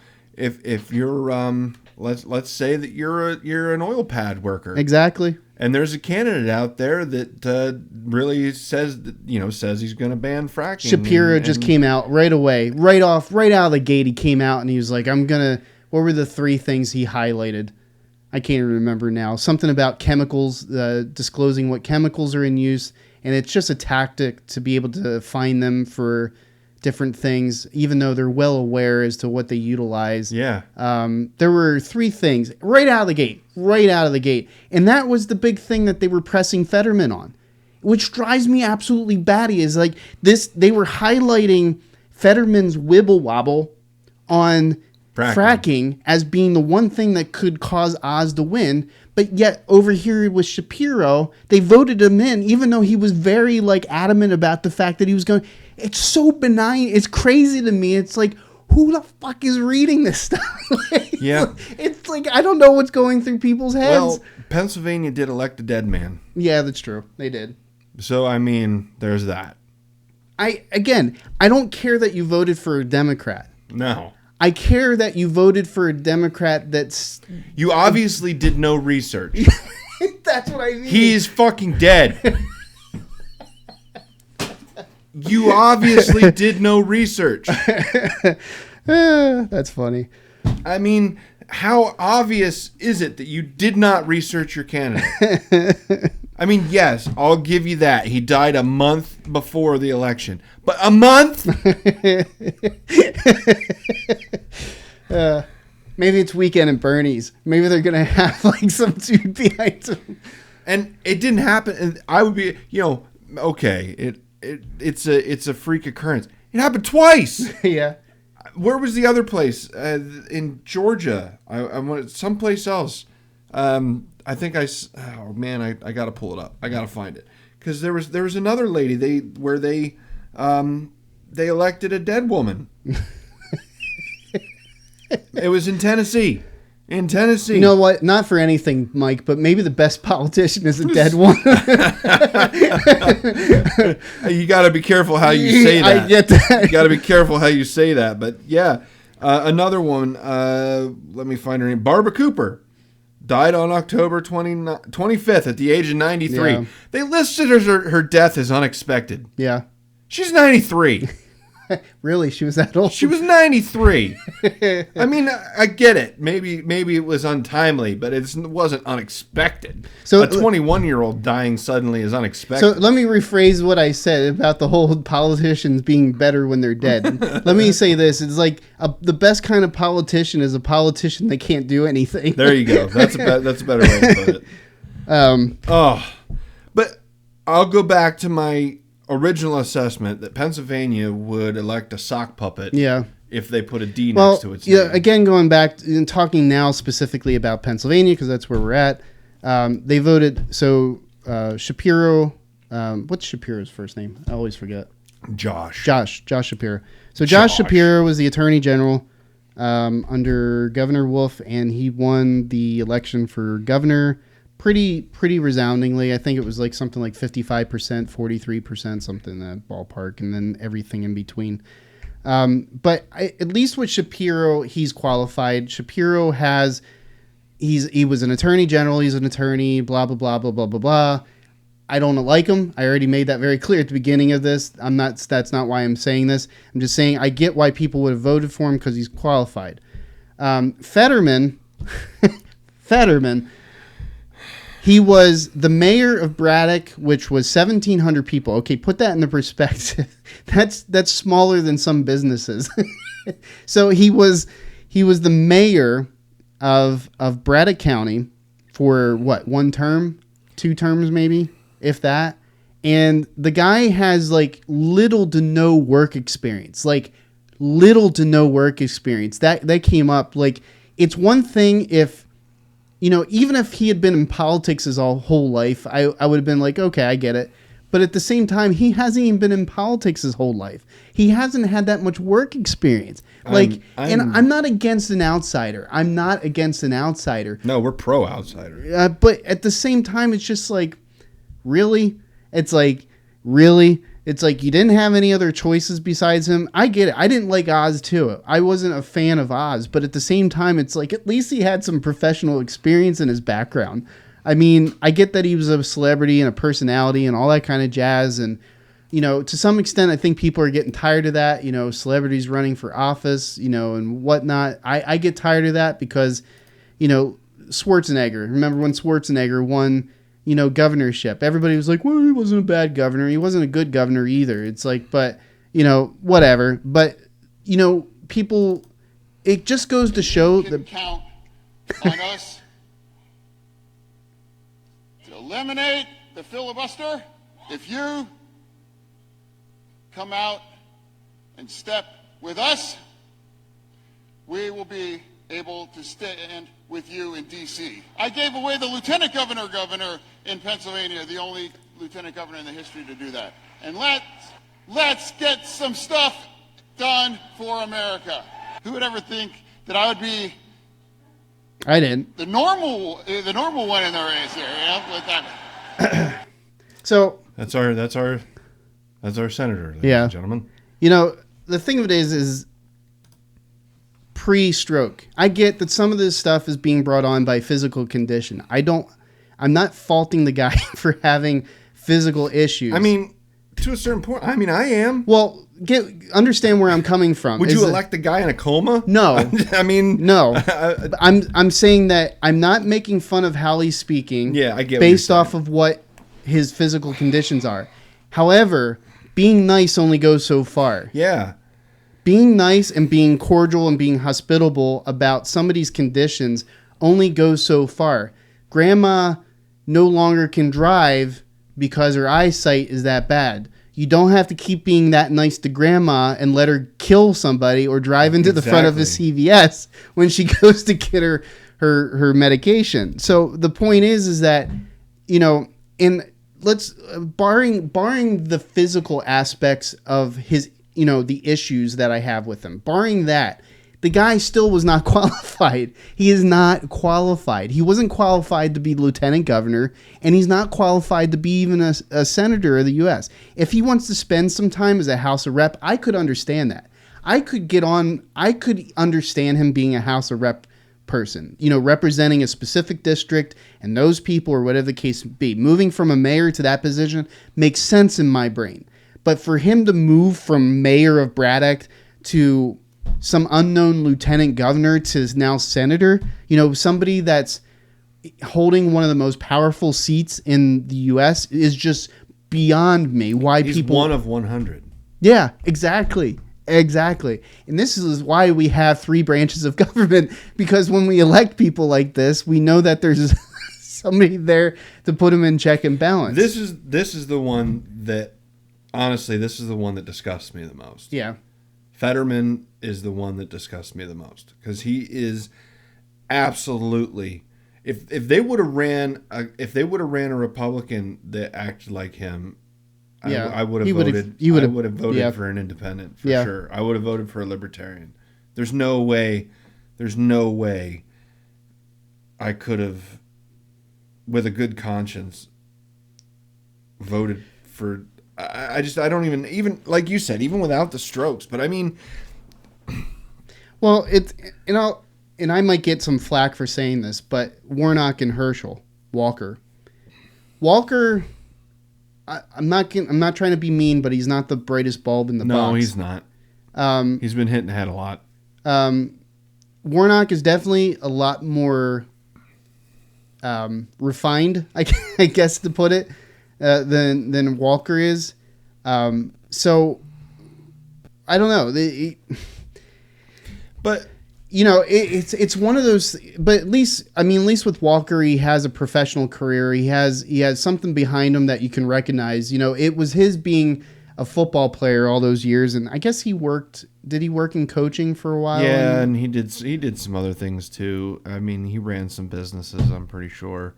let's say that you're an oil pad worker. Exactly. And there's a candidate out there that really says he's going to ban fracking. Shapiro just came out right away, right out of the gate. He came out and he was like, what were the 3 things he highlighted? I can't even remember now. Something about chemicals, disclosing what chemicals are in use. And it's just a tactic to be able to find them for different things, even though they're well aware as to what they utilize. Yeah. There were 3 things right out of the gate. And that was the big thing that they were pressing Fetterman on, which drives me absolutely batty, is like this. They were highlighting Fetterman's wibble wobble on fracking as being the one thing that could cause Oz to win. But yet over here with Shapiro, they voted him in, even though he was very adamant about the fact that he was going. It's so benign. It's crazy to me. It's like, who the fuck is reading this stuff? It's like, I don't know what's going through people's heads. Well, Pennsylvania did elect a dead man. Yeah, that's true. They did. So, there's that. I don't care that you voted for a Democrat. No. I care that you voted for a Democrat that's... You obviously did no research. That's what I mean. He's fucking dead. You obviously did no research. That's funny. How obvious is it that you did not research your candidate? Yes, I'll give you that. He died a month before the election. But a month? Maybe it's Weekend at Bernie's. Maybe they're going to have some dude behind him. And it didn't happen. And I would be, okay, it's a freak occurrence. It happened twice. Yeah. Where was the other place? In Georgia. I went someplace else. I think I got to pull it up. I got to find it. Because there was another lady they elected a dead woman. It was in Tennessee. In Tennessee. You know what? Not for anything, Mike, but maybe the best politician is a dead one. You got to be careful how you say that. I get that. You got to be careful how you say that. But yeah, another one. Let me find her name. Barbara Cooper died on October 25th at the age of 93. Yeah. They listed her death as unexpected. Yeah. She's 93. Really? She was that old? She was 93. I get it. Maybe it was untimely, but it wasn't unexpected. So a 21-year-old dying suddenly is unexpected. So let me rephrase what I said about the whole politicians being better when they're dead. Let me say this. It's like the best kind of politician is a politician that can't do anything. There you go. That's a better way to put it. But I'll go back to my original assessment that Pennsylvania would elect a sock puppet if they put a D next to its name. Again, going back and talking now specifically about Pennsylvania, because that's where we're at. They voted. So Shapiro. What's Shapiro's first name? I always forget. Josh Shapiro. So Josh Shapiro was the Attorney General under Governor Wolf, and he won the election for governor pretty resoundingly. I think it was like something like 55%, 43%, something in that ballpark, and then everything in between. But at least with Shapiro, he's qualified. Shapiro he was an attorney general. He's an attorney, blah, blah, blah, blah, blah, blah, blah. I don't like him. I already made that very clear at the beginning of this. That's not why I'm saying this. I'm just saying I get why people would have voted for him because he's qualified. Fetterman, he was the mayor of Braddock, which was 1,700 people. Okay, put that into perspective. That's smaller than some businesses. So he was the mayor of Braddock County for what, 1 term, 2 terms maybe, if that. And the guy has like little to no work experience. That came up. Like, it's one thing if, even if he had been in politics his whole life, I would have been like, okay, I get it. But at the same time, he hasn't even been in politics his whole life. He hasn't had that much work experience. And I'm not against an outsider. No, we're pro outsider. But at the same time, it's just like, really? It's like, really? It's like you didn't have any other choices besides him. I get it. I didn't like Oz too. I wasn't a fan of Oz. But at the same time, it's like at least he had some professional experience in his background. I mean, I get that he was a celebrity and a personality and all that kind of jazz. And, to some extent, I think people are getting tired of that, celebrities running for office, and whatnot. I get tired of that because, Schwarzenegger. Remember when Schwarzenegger won, governorship? Everybody was like, well, he wasn't a bad governor. He wasn't a good governor either. It's like, but, whatever. But, people, it just goes to show that. Count on us to eliminate the filibuster if you come out and step with us. We will be able to stand with you in D.C. I gave away the lieutenant governor in Pennsylvania, the only lieutenant governor in the history to do that. And let's get some stuff done for America. Who would ever think that I would be I didn't. the normal one in the race here, with that. So that's our senator, ladies and gentlemen. The thing of it is pre-stroke. I get that some of this stuff is being brought on by physical condition. I'm not faulting the guy for having physical issues. I mean, to a certain point, I am. Well, understand where I'm coming from. Would you elect the guy in a coma? No. I mean, no. I'm saying that I'm not making fun of how he's speaking. Yeah, I get based off of what his physical conditions are. However, being nice only goes so far. Yeah. Being nice and being cordial and being hospitable about somebody's conditions only goes so far. Grandma no longer can drive because her eyesight is that bad. You don't have to keep being that nice to grandma and let her kill somebody or drive into the front of a CVS when she goes to get her medication. So the point is that, barring the physical aspects of his, the issues that I have with him, barring that, the guy still was not qualified. He is not qualified. He wasn't qualified to be lieutenant governor, and he's not qualified to be even a senator of the U.S. If he wants to spend some time as a House of Rep, I could understand that. I could understand him being a House of Rep person, representing a specific district and those people or whatever the case be. Moving from a mayor to that position makes sense in my brain. But for him to move from mayor of Braddock to some unknown lieutenant governor to now senator, somebody that's holding one of the most powerful seats in the U.S. is just beyond me. Why He's people... one of 100. Yeah, exactly. And this is why we have 3 branches of government, because when we elect people like this, we know that there's somebody there to put them in check and balance. This is the one that, honestly, this is the one that disgusts me the most. Yeah. Fetterman is the one that disgusts me the most because he is absolutely if they would have ran a Republican that acted like him, Yeah. I would have He would've- voted. he would've- I would have voted yeah. for an independent for Yeah. sure. I would have voted for a libertarian. There's no way I could have, with a good conscience, voted for. I don't even like you said, even without the strokes. But I mean, Well, and I might get some flack for saying this, but Warnock and Walker, I'm not trying to be mean, but he's not the brightest bulb in the box. no, he's not. He's been hit in the head a lot. Warnock is definitely a lot more refined, I guess to put it, than Walker is. So I don't know. But It's one of those. But at least with Walker, he has a professional career. He has something behind him that you can recognize. It was his being a football player all those years, and I guess he worked. Did he work in coaching for a while? yeah, and he did some other things too. I mean, he ran some businesses, I'm pretty sure,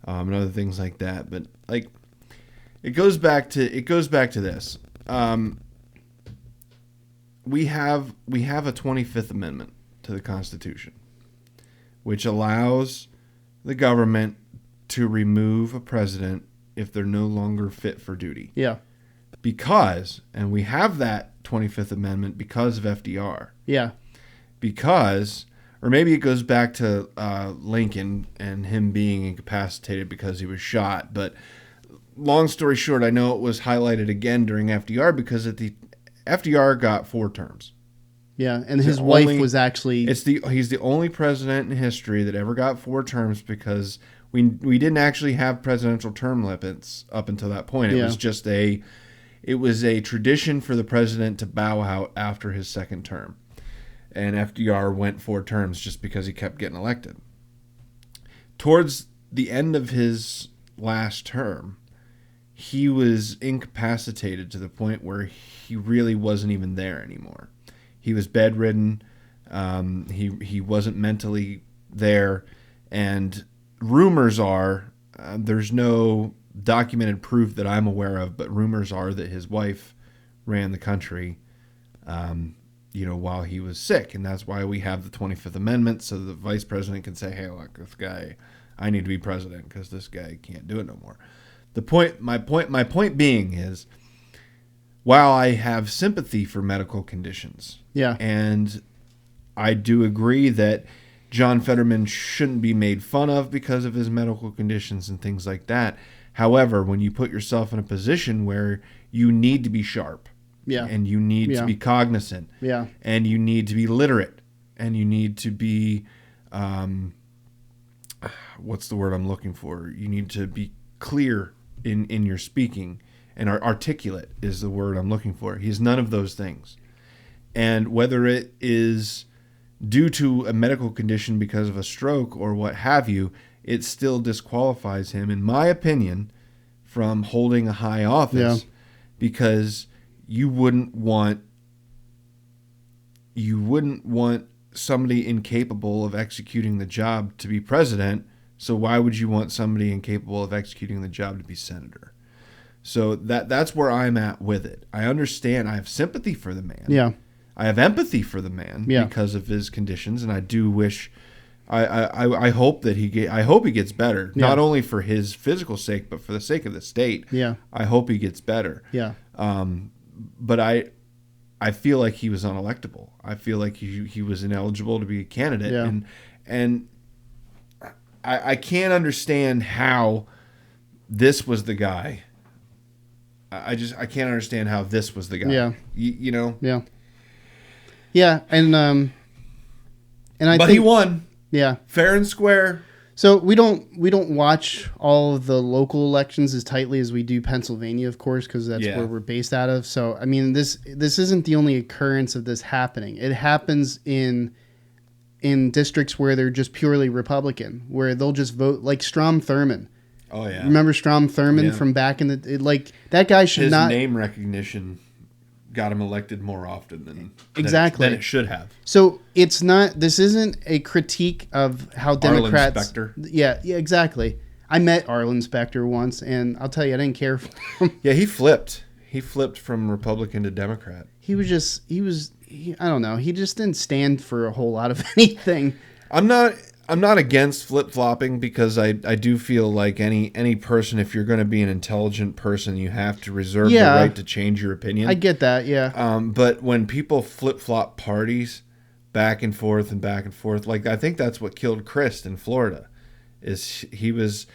and other things like that. But like, it goes back to this. We have a 25th Amendment to the Constitution, which allows the government to remove a president if they're no longer fit for duty. Yeah. And we have that 25th Amendment because of FDR. Yeah. Or maybe it goes back to Lincoln and him being incapacitated because he was shot. But long story short, I know it was highlighted again during FDR because FDR got 4 terms. Yeah, and his wife was actually... He's the only president in history that ever got 4 terms because we didn't actually have presidential term limits up until that point. It was just it was a tradition for the president to bow out after his second term. And FDR went 4 terms just because he kept getting elected. Towards the end of his last term, he was incapacitated to the point where he really wasn't even there anymore. He was bedridden. He wasn't mentally there. And rumors are, there's no documented proof that I'm aware of, but rumors are that his wife ran the country, while he was sick. And that's why we have the 25th Amendment, so the vice president can say, hey, look, this guy, I need to be president because this guy can't do it no more. My point being is, while I have sympathy for medical conditions, and I do agree that John Fetterman shouldn't be made fun of because of his medical conditions and things like that. However, when you put yourself in a position where you need to be sharp, and you need to be cognizant, and you need to be literate, and you need to be, what's the word I'm looking for? You need to be clear in your speaking, and articulate is the word I'm looking for. He's none of those things. And whether it is due to a medical condition because of a stroke or what have you, it still disqualifies him, in my opinion, from holding a high office, because you wouldn't want somebody incapable of executing the job to be president. So why would you want somebody incapable of executing the job to be senator? So that's where I'm at with it. I understand. I have sympathy for the man. Yeah. I have empathy for the man because of his conditions, and I do wish. I hope that he gets better, not only for his physical sake, but for the sake of the state. Yeah. I hope he gets better. Yeah. But I feel like he was unelectable. I feel like he was ineligible to be a candidate, and I can't understand how this was the guy. I can't understand how this was the guy. Yeah. You know. Yeah. Yeah, and I But think he won. Yeah. Fair and square. So we don't watch all of the local elections as tightly as we do Pennsylvania, of course, because that's where we're based out of. So I mean, this isn't the only occurrence of this happening. It happens in districts where they're just purely Republican, where they'll just vote, like Strom Thurmond. Oh yeah. Remember Strom Thurmond from back in the that guy should His not name recognition got him elected more often Exactly. than it should have. So it's not. This isn't a critique of how Democrats. Arlen Specter. Yeah, yeah, I met Arlen Specter once, and I'll tell you, I didn't care for him. Yeah, he flipped. He flipped from Republican to Democrat. I don't know. He just didn't stand for a whole lot of anything. I'm not against flip-flopping because I do feel like any person, if you're going to be an intelligent person, you have to reserve the right to change your opinion. I get that, yeah. But when people flip-flop parties back and forth, like I think that's what killed Crist in Florida, is he was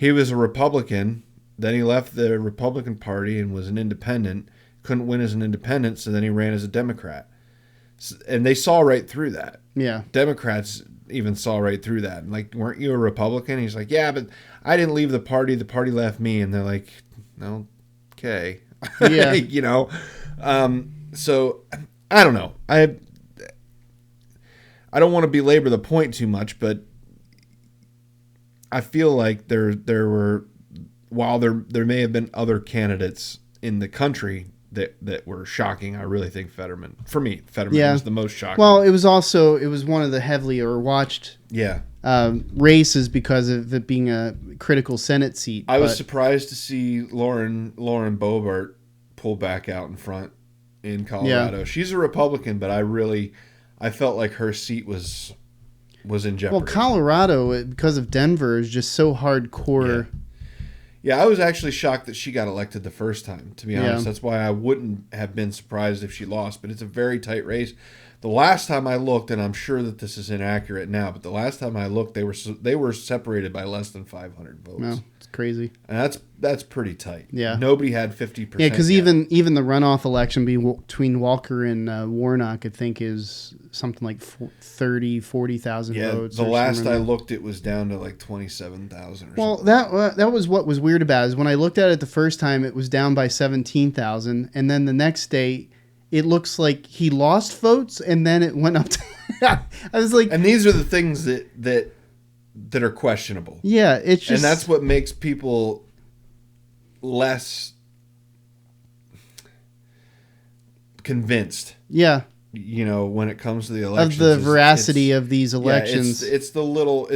a Republican, then he left the Republican Party and was an independent, couldn't win as an independent, so then he ran as a Democrat. And they saw right through that. Yeah. Democrats even saw right through that. Like, weren't you a Republican? He's like, yeah, but I didn't leave the party left me. And they're like, no, okay. Yeah. You know? So I don't know. I don't want to belabor the point too much, but I feel like there were, while there may have been other candidates in the country that were shocking, I really think Fetterman was the most shocking. Well, it was one of the heavier watched races because of it being a critical Senate seat. I was surprised to see Lauren Boebert pull back out in front in Colorado. Yeah. She's a Republican, but I felt like her seat was in jeopardy. Well, Colorado, because of Denver, is just so hardcore. Yeah, I was actually shocked that she got elected the first time, to be honest. That's why I wouldn't have been surprised if she lost. But it's a very tight race. The last time I looked, and I'm sure that this is inaccurate now, but the last time I looked, they were separated by less than 500 votes. No, it's crazy. And that's pretty tight. Yeah. Nobody had 50%. Yeah, because even the runoff election between Walker and Warnock, I think, is something like 40,000 votes. The last I looked, it was down to like 27,000 or something. Well, that was what was weird about it, is when I looked at it the first time, it was down by 17,000, and then the next day, it looks like he lost votes, and then it went up to... I was like... And these are the things that are questionable. Yeah, it's just... And that's what makes people less convinced. Yeah. You know, when it comes to the elections, of the veracity of these elections. It's the little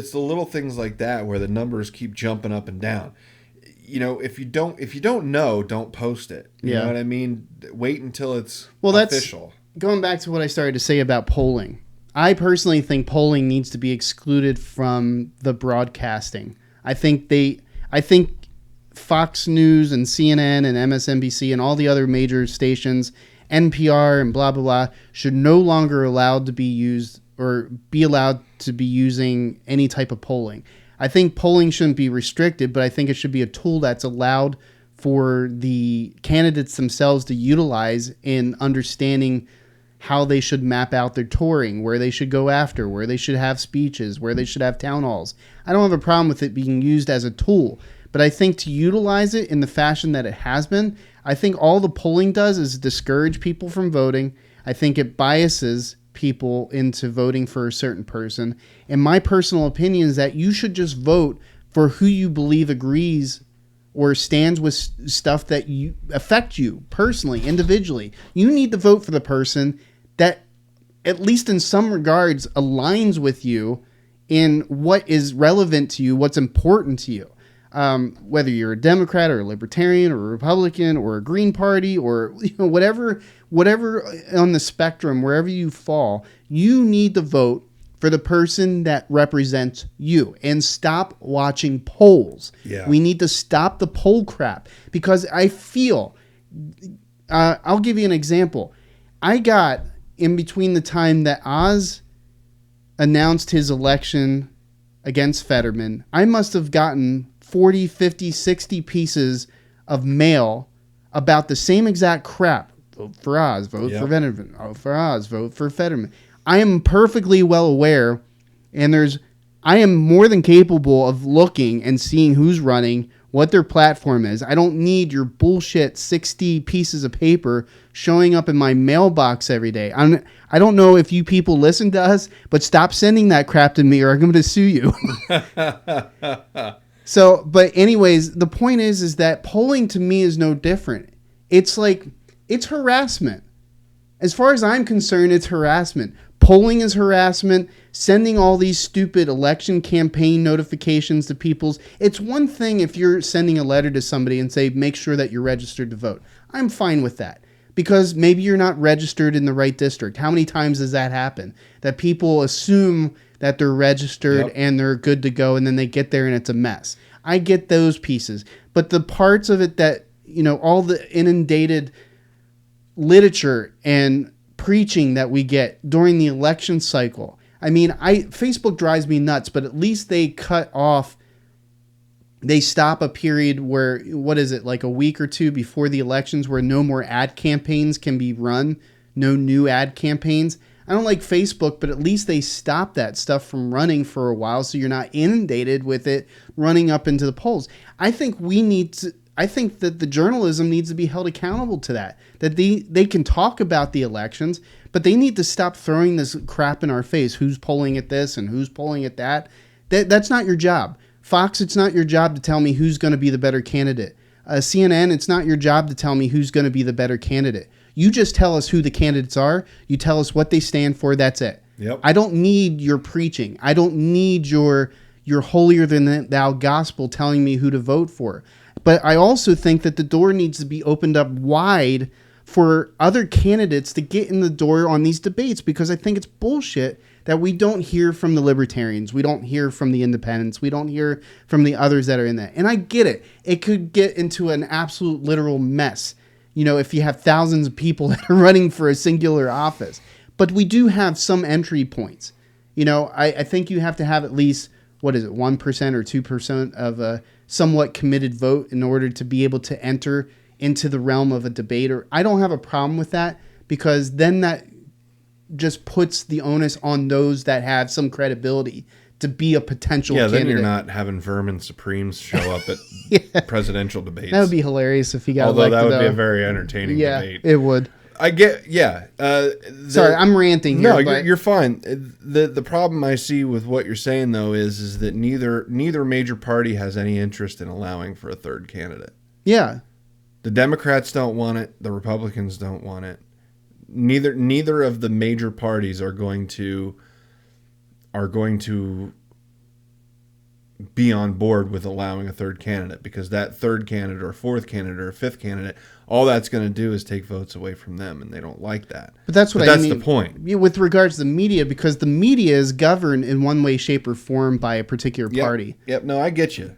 things like that where the numbers keep jumping up and down. You know, if you don't know, don't post it. You know what I mean? Wait until it's official. That's going back to what I started to say about polling. I personally think polling needs to be excluded from the broadcasting. I think Fox News and CNN and MSNBC and all the other major stations, NPR and blah blah blah, should no longer allowed to be used or be allowed to be using any type of polling. I think polling shouldn't be restricted, but I think it should be a tool that's allowed for the candidates themselves to utilize in understanding how they should map out their touring, where they should go after, where they should have speeches, where they should have town halls. I don't have a problem with it being used as a tool, but I think to utilize it in the fashion that it has been, I think all the polling does is discourage people from voting. I think it biases people into voting for a certain person. And my personal opinion is that you should just vote for who you believe agrees or stands with stuff that you affect you personally, individually. You need to vote for the person that, at least in some regards, aligns with you in what is relevant to you, what's important to you. Whether you're a Democrat or a Libertarian or a Republican or a Green Party or whatever on the spectrum, wherever you fall, you need to vote for the person that represents you and stop watching polls. Yeah. We need to stop the poll crap, because I feel, I'll give you an example. I got, in between the time that Oz announced his election against Fetterman, I must have gotten 40, 50, 60 pieces of mail about the same exact crap. Vote for Oz, vote for Fetterman, vote for Oz, vote for Fetterman. I am perfectly well aware, and I am more than capable of looking and seeing who's running, what their platform is. I don't need your bullshit 60 pieces of paper showing up in my mailbox every day. I don't know if you people listen to us, but stop sending that crap to me or I'm going to sue you. So, but anyways, the point is that polling to me is no different. It's like it's harassment. As far as I'm concerned, it's harassment. Polling is harassment. Sending all these stupid election campaign notifications to people's. It's one thing if you're sending a letter to somebody and say, make sure that you're registered to vote. I'm fine with that. Because maybe you're not registered in the right district. How many times does that happen? That people assume that they're registered and they're good to go, and then they get there and it's a mess. I get those pieces. But the parts of it that, all the inundated literature and preaching that we get during the election cycle. I mean, Facebook drives me nuts, but at least they stop a period where, what is it, like a week or two before the elections where no more ad campaigns can be run, no new ad campaigns. I don't like Facebook, but at least they stop that stuff from running for a while so you're not inundated with it running up into the polls. I think that the journalism needs to be held accountable to that they can talk about the elections, but they need to stop throwing this crap in our face. Who's polling at this and who's polling at that? That's not your job. Fox, it's not your job to tell me who's going to be the better candidate. CNN, it's not your job to tell me who's going to be the better candidate. You just tell us who the candidates are. You tell us what they stand for. That's it. Yep. I don't need your preaching. I don't need your holier than thou gospel telling me who to vote for. But I also think that the door needs to be opened up wide for other candidates to get in the door on these debates, because I think it's bullshit that we don't hear from the libertarians. We don't hear from the independents. We don't hear from the others that are in that. And I get it. It could get into an absolute literal mess, if you have thousands of people that are running for a singular office. But we do have some entry points. I think you have to have at least, 1% or 2% of a somewhat committed vote in order to be able to enter into the realm of a debater. I don't have a problem with that, because then that just puts the onus on those that have some credibility to be a potential candidate. Then you're not having Vermin Supremes show up at presidential debates. That would be hilarious if he got Although elected. that would be a very entertaining debate. Yeah, it would. I get, Sorry, I'm ranting here. No, you're fine. The problem I see with what you're saying, though, is that neither major party has any interest in allowing for a third candidate. Yeah. The Democrats don't want it. The Republicans don't want it. Neither of the major parties are going to be on board with allowing a third candidate, because that third candidate or fourth candidate or fifth candidate, all that's going to do is take votes away from them, and they don't like that. But that's I mean. That's the point. With regards to the media, because the media is governed in one way, shape, or form by a particular party. Yep. No, I get you.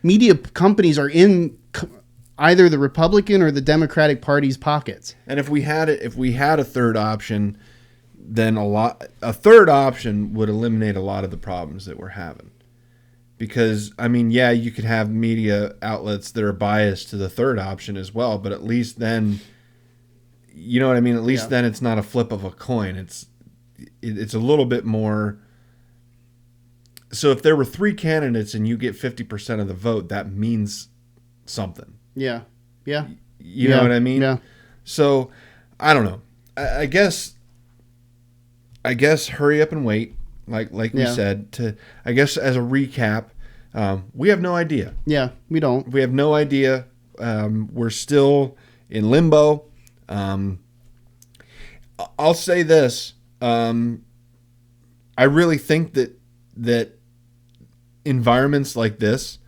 Media companies are in either the Republican or the Democratic Party's pockets. And if we had a third option, then a third option would eliminate a lot of the problems that we're having. Because, I mean, yeah, you could have media outlets that are biased to the third option as well, but at least then, you know what I mean? At least then it's not a flip of a coin. It's a little bit more. So if there were 3 candidates and you get 50% of the vote, that means something. Yeah. Yeah. You know what I mean? Yeah. So, I don't know. I guess hurry up and wait. Like we said, I guess as a recap, we have no idea. Yeah, we don't. We have no idea. We're still in limbo. I'll say this. I really think that environments like this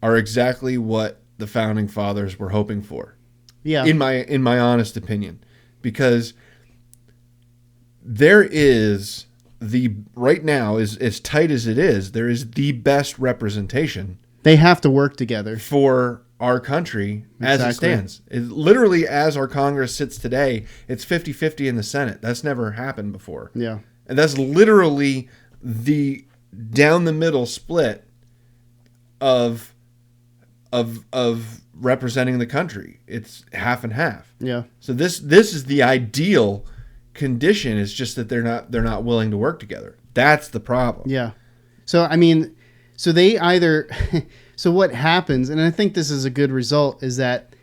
are exactly what the founding fathers were hoping for. Yeah. In my honest opinion, because there is right now, as tight as it is, there is the best representation. They have to work together for our country as it stands. Literally, as our Congress sits today, it's 50-50 in the Senate. That's never happened before. Yeah. And that's literally the down the middle split of representing the country. It's half and half. Yeah. So this is the ideal condition, is just that they're not willing to work together. That's the problem. Yeah. So I mean, so they either so what happens, and I think this is a good result, is that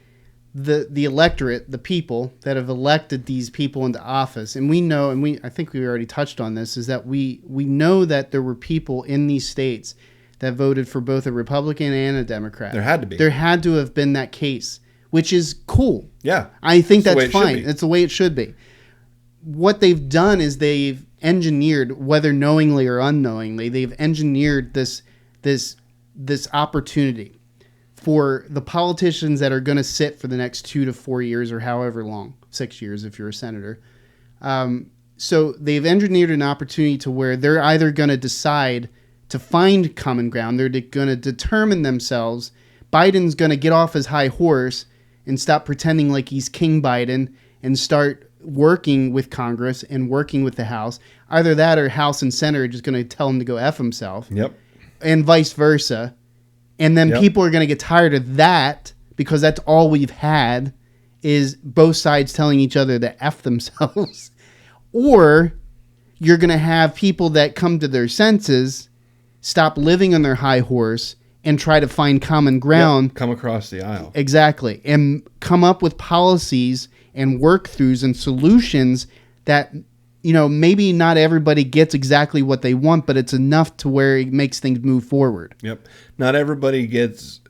the electorate, the people that have elected these people into office, and we know, and I think we already touched on this, is that we know that there were people in these states that voted for both a Republican and a Democrat. There had to be. There had to have been that case which is cool. Yeah. I think That's the way that's it should fine. be. That's the way it should be. What they've done is they've engineered, whether knowingly or unknowingly, they've engineered this opportunity for the politicians that are going to sit for the next 2 to 4 years or however long, 6 years if you're a senator. So they've engineered an opportunity to where they're either going to decide to find common ground, they're going to determine themselves. Biden's going to get off his high horse and stop pretending like he's King Biden and start working with Congress and working with the House. Either that or House and Senate are just going to tell him to go F himself. Yep. And vice versa. And then people are going to get tired of that because that's all we've had is both sides telling each other to F themselves. Or you're going to have people that come to their senses, stop living on their high horse, and try to find common ground. Yep. Come across the aisle. Exactly. And come up with policies and work-throughs and solutions that, you know, maybe not everybody gets exactly what they want, but it's enough to where it makes things move forward. Yep. Nobody gets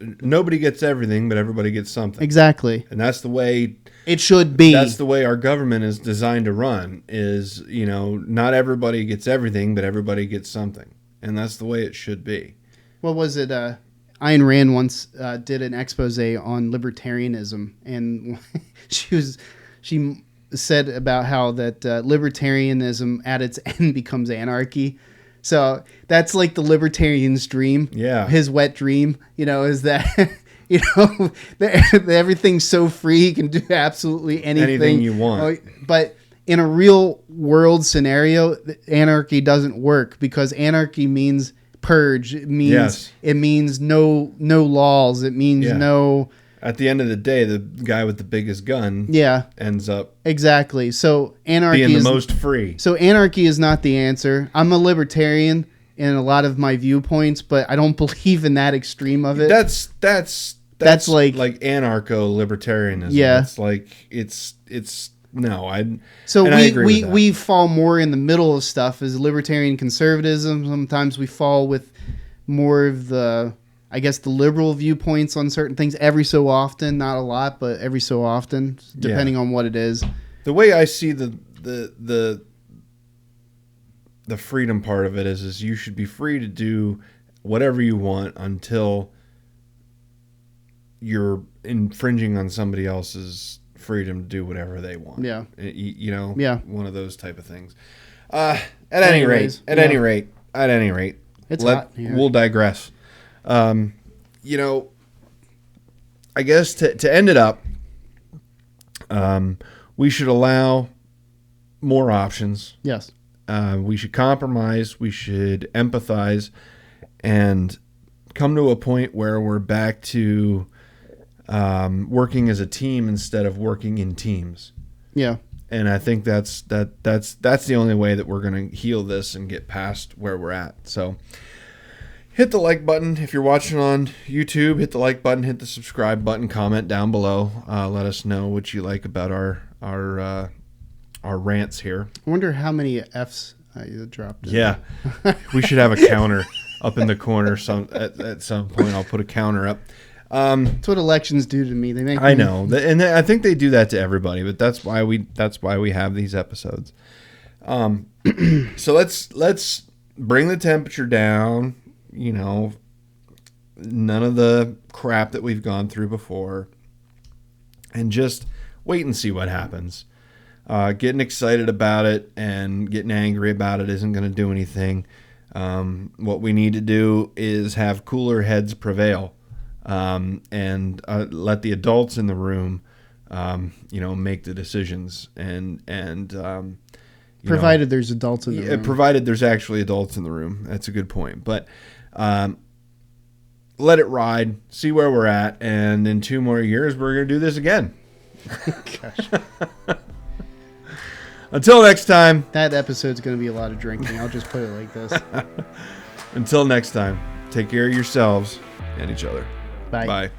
everything, but everybody gets something. Exactly. And that's the way It should be. That's the way our government is designed to run is, you know, not everybody gets everything, but everybody gets something. And that's the way it should be. What was it? Ayn Rand once did an expose on libertarianism, and she said about how that libertarianism at its end becomes anarchy. So that's like the libertarian's dream. Yeah. His wet dream, you know, is that, you know, everything's so free, you can do absolutely anything you want. But in a real world scenario, anarchy doesn't work because anarchy means purge. It means no laws. It means no. At the end of the day, the guy with the biggest gun ends up exactly. So anarchy being the is most free. So anarchy is not the answer. I'm a libertarian in a lot of my viewpoints, but I don't believe in that extreme of it. That's like anarcho-libertarianism. Yeah. It's like it's no. I agree with that. we fall more in the middle of stuff as libertarian conservatism. Sometimes we fall with more of the, I guess, the liberal viewpoints on certain things every so often, not a lot, but every so often, depending on what it is. The way I see the freedom part of it is you should be free to do whatever you want until you're infringing on somebody else's freedom to do whatever they want. Yeah. You know? Yeah. One of those type of things. At any rate, it's hot here. We'll digress. You know, I guess to end it up, we should allow more options. Yes. We should compromise. We should empathize and come to a point where we're back to working as a team instead of working in teams. Yeah. And I think that's the only way that we're going to heal this and get past where we're at. So hit the like button if you're watching on YouTube. Hit the like button. Hit the subscribe button. Comment down below. Let us know what you like about our rants here. I wonder how many F's you dropped. Yeah, we should have a counter up in the corner. At some point, I'll put a counter up. That's what elections do to me. They make. I know, and I think they do that to everybody. But that's why we have these episodes. So let's bring the temperature down. You know, none of the crap that we've gone through before, and just wait and see what happens. Getting excited about it and getting angry about it isn't going to do anything. What we need to do is have cooler heads prevail, and let the adults in the room, make the decisions and provided there's adults in the room. Provided there's actually adults in the room. That's a good point. But let it ride, see where we're at, and in 2 more years we're going to do this again. Gosh. Until next time. That episode's going to be a lot of drinking. I'll just put it like this. Until next time, take care of yourselves and each other. Bye. Bye.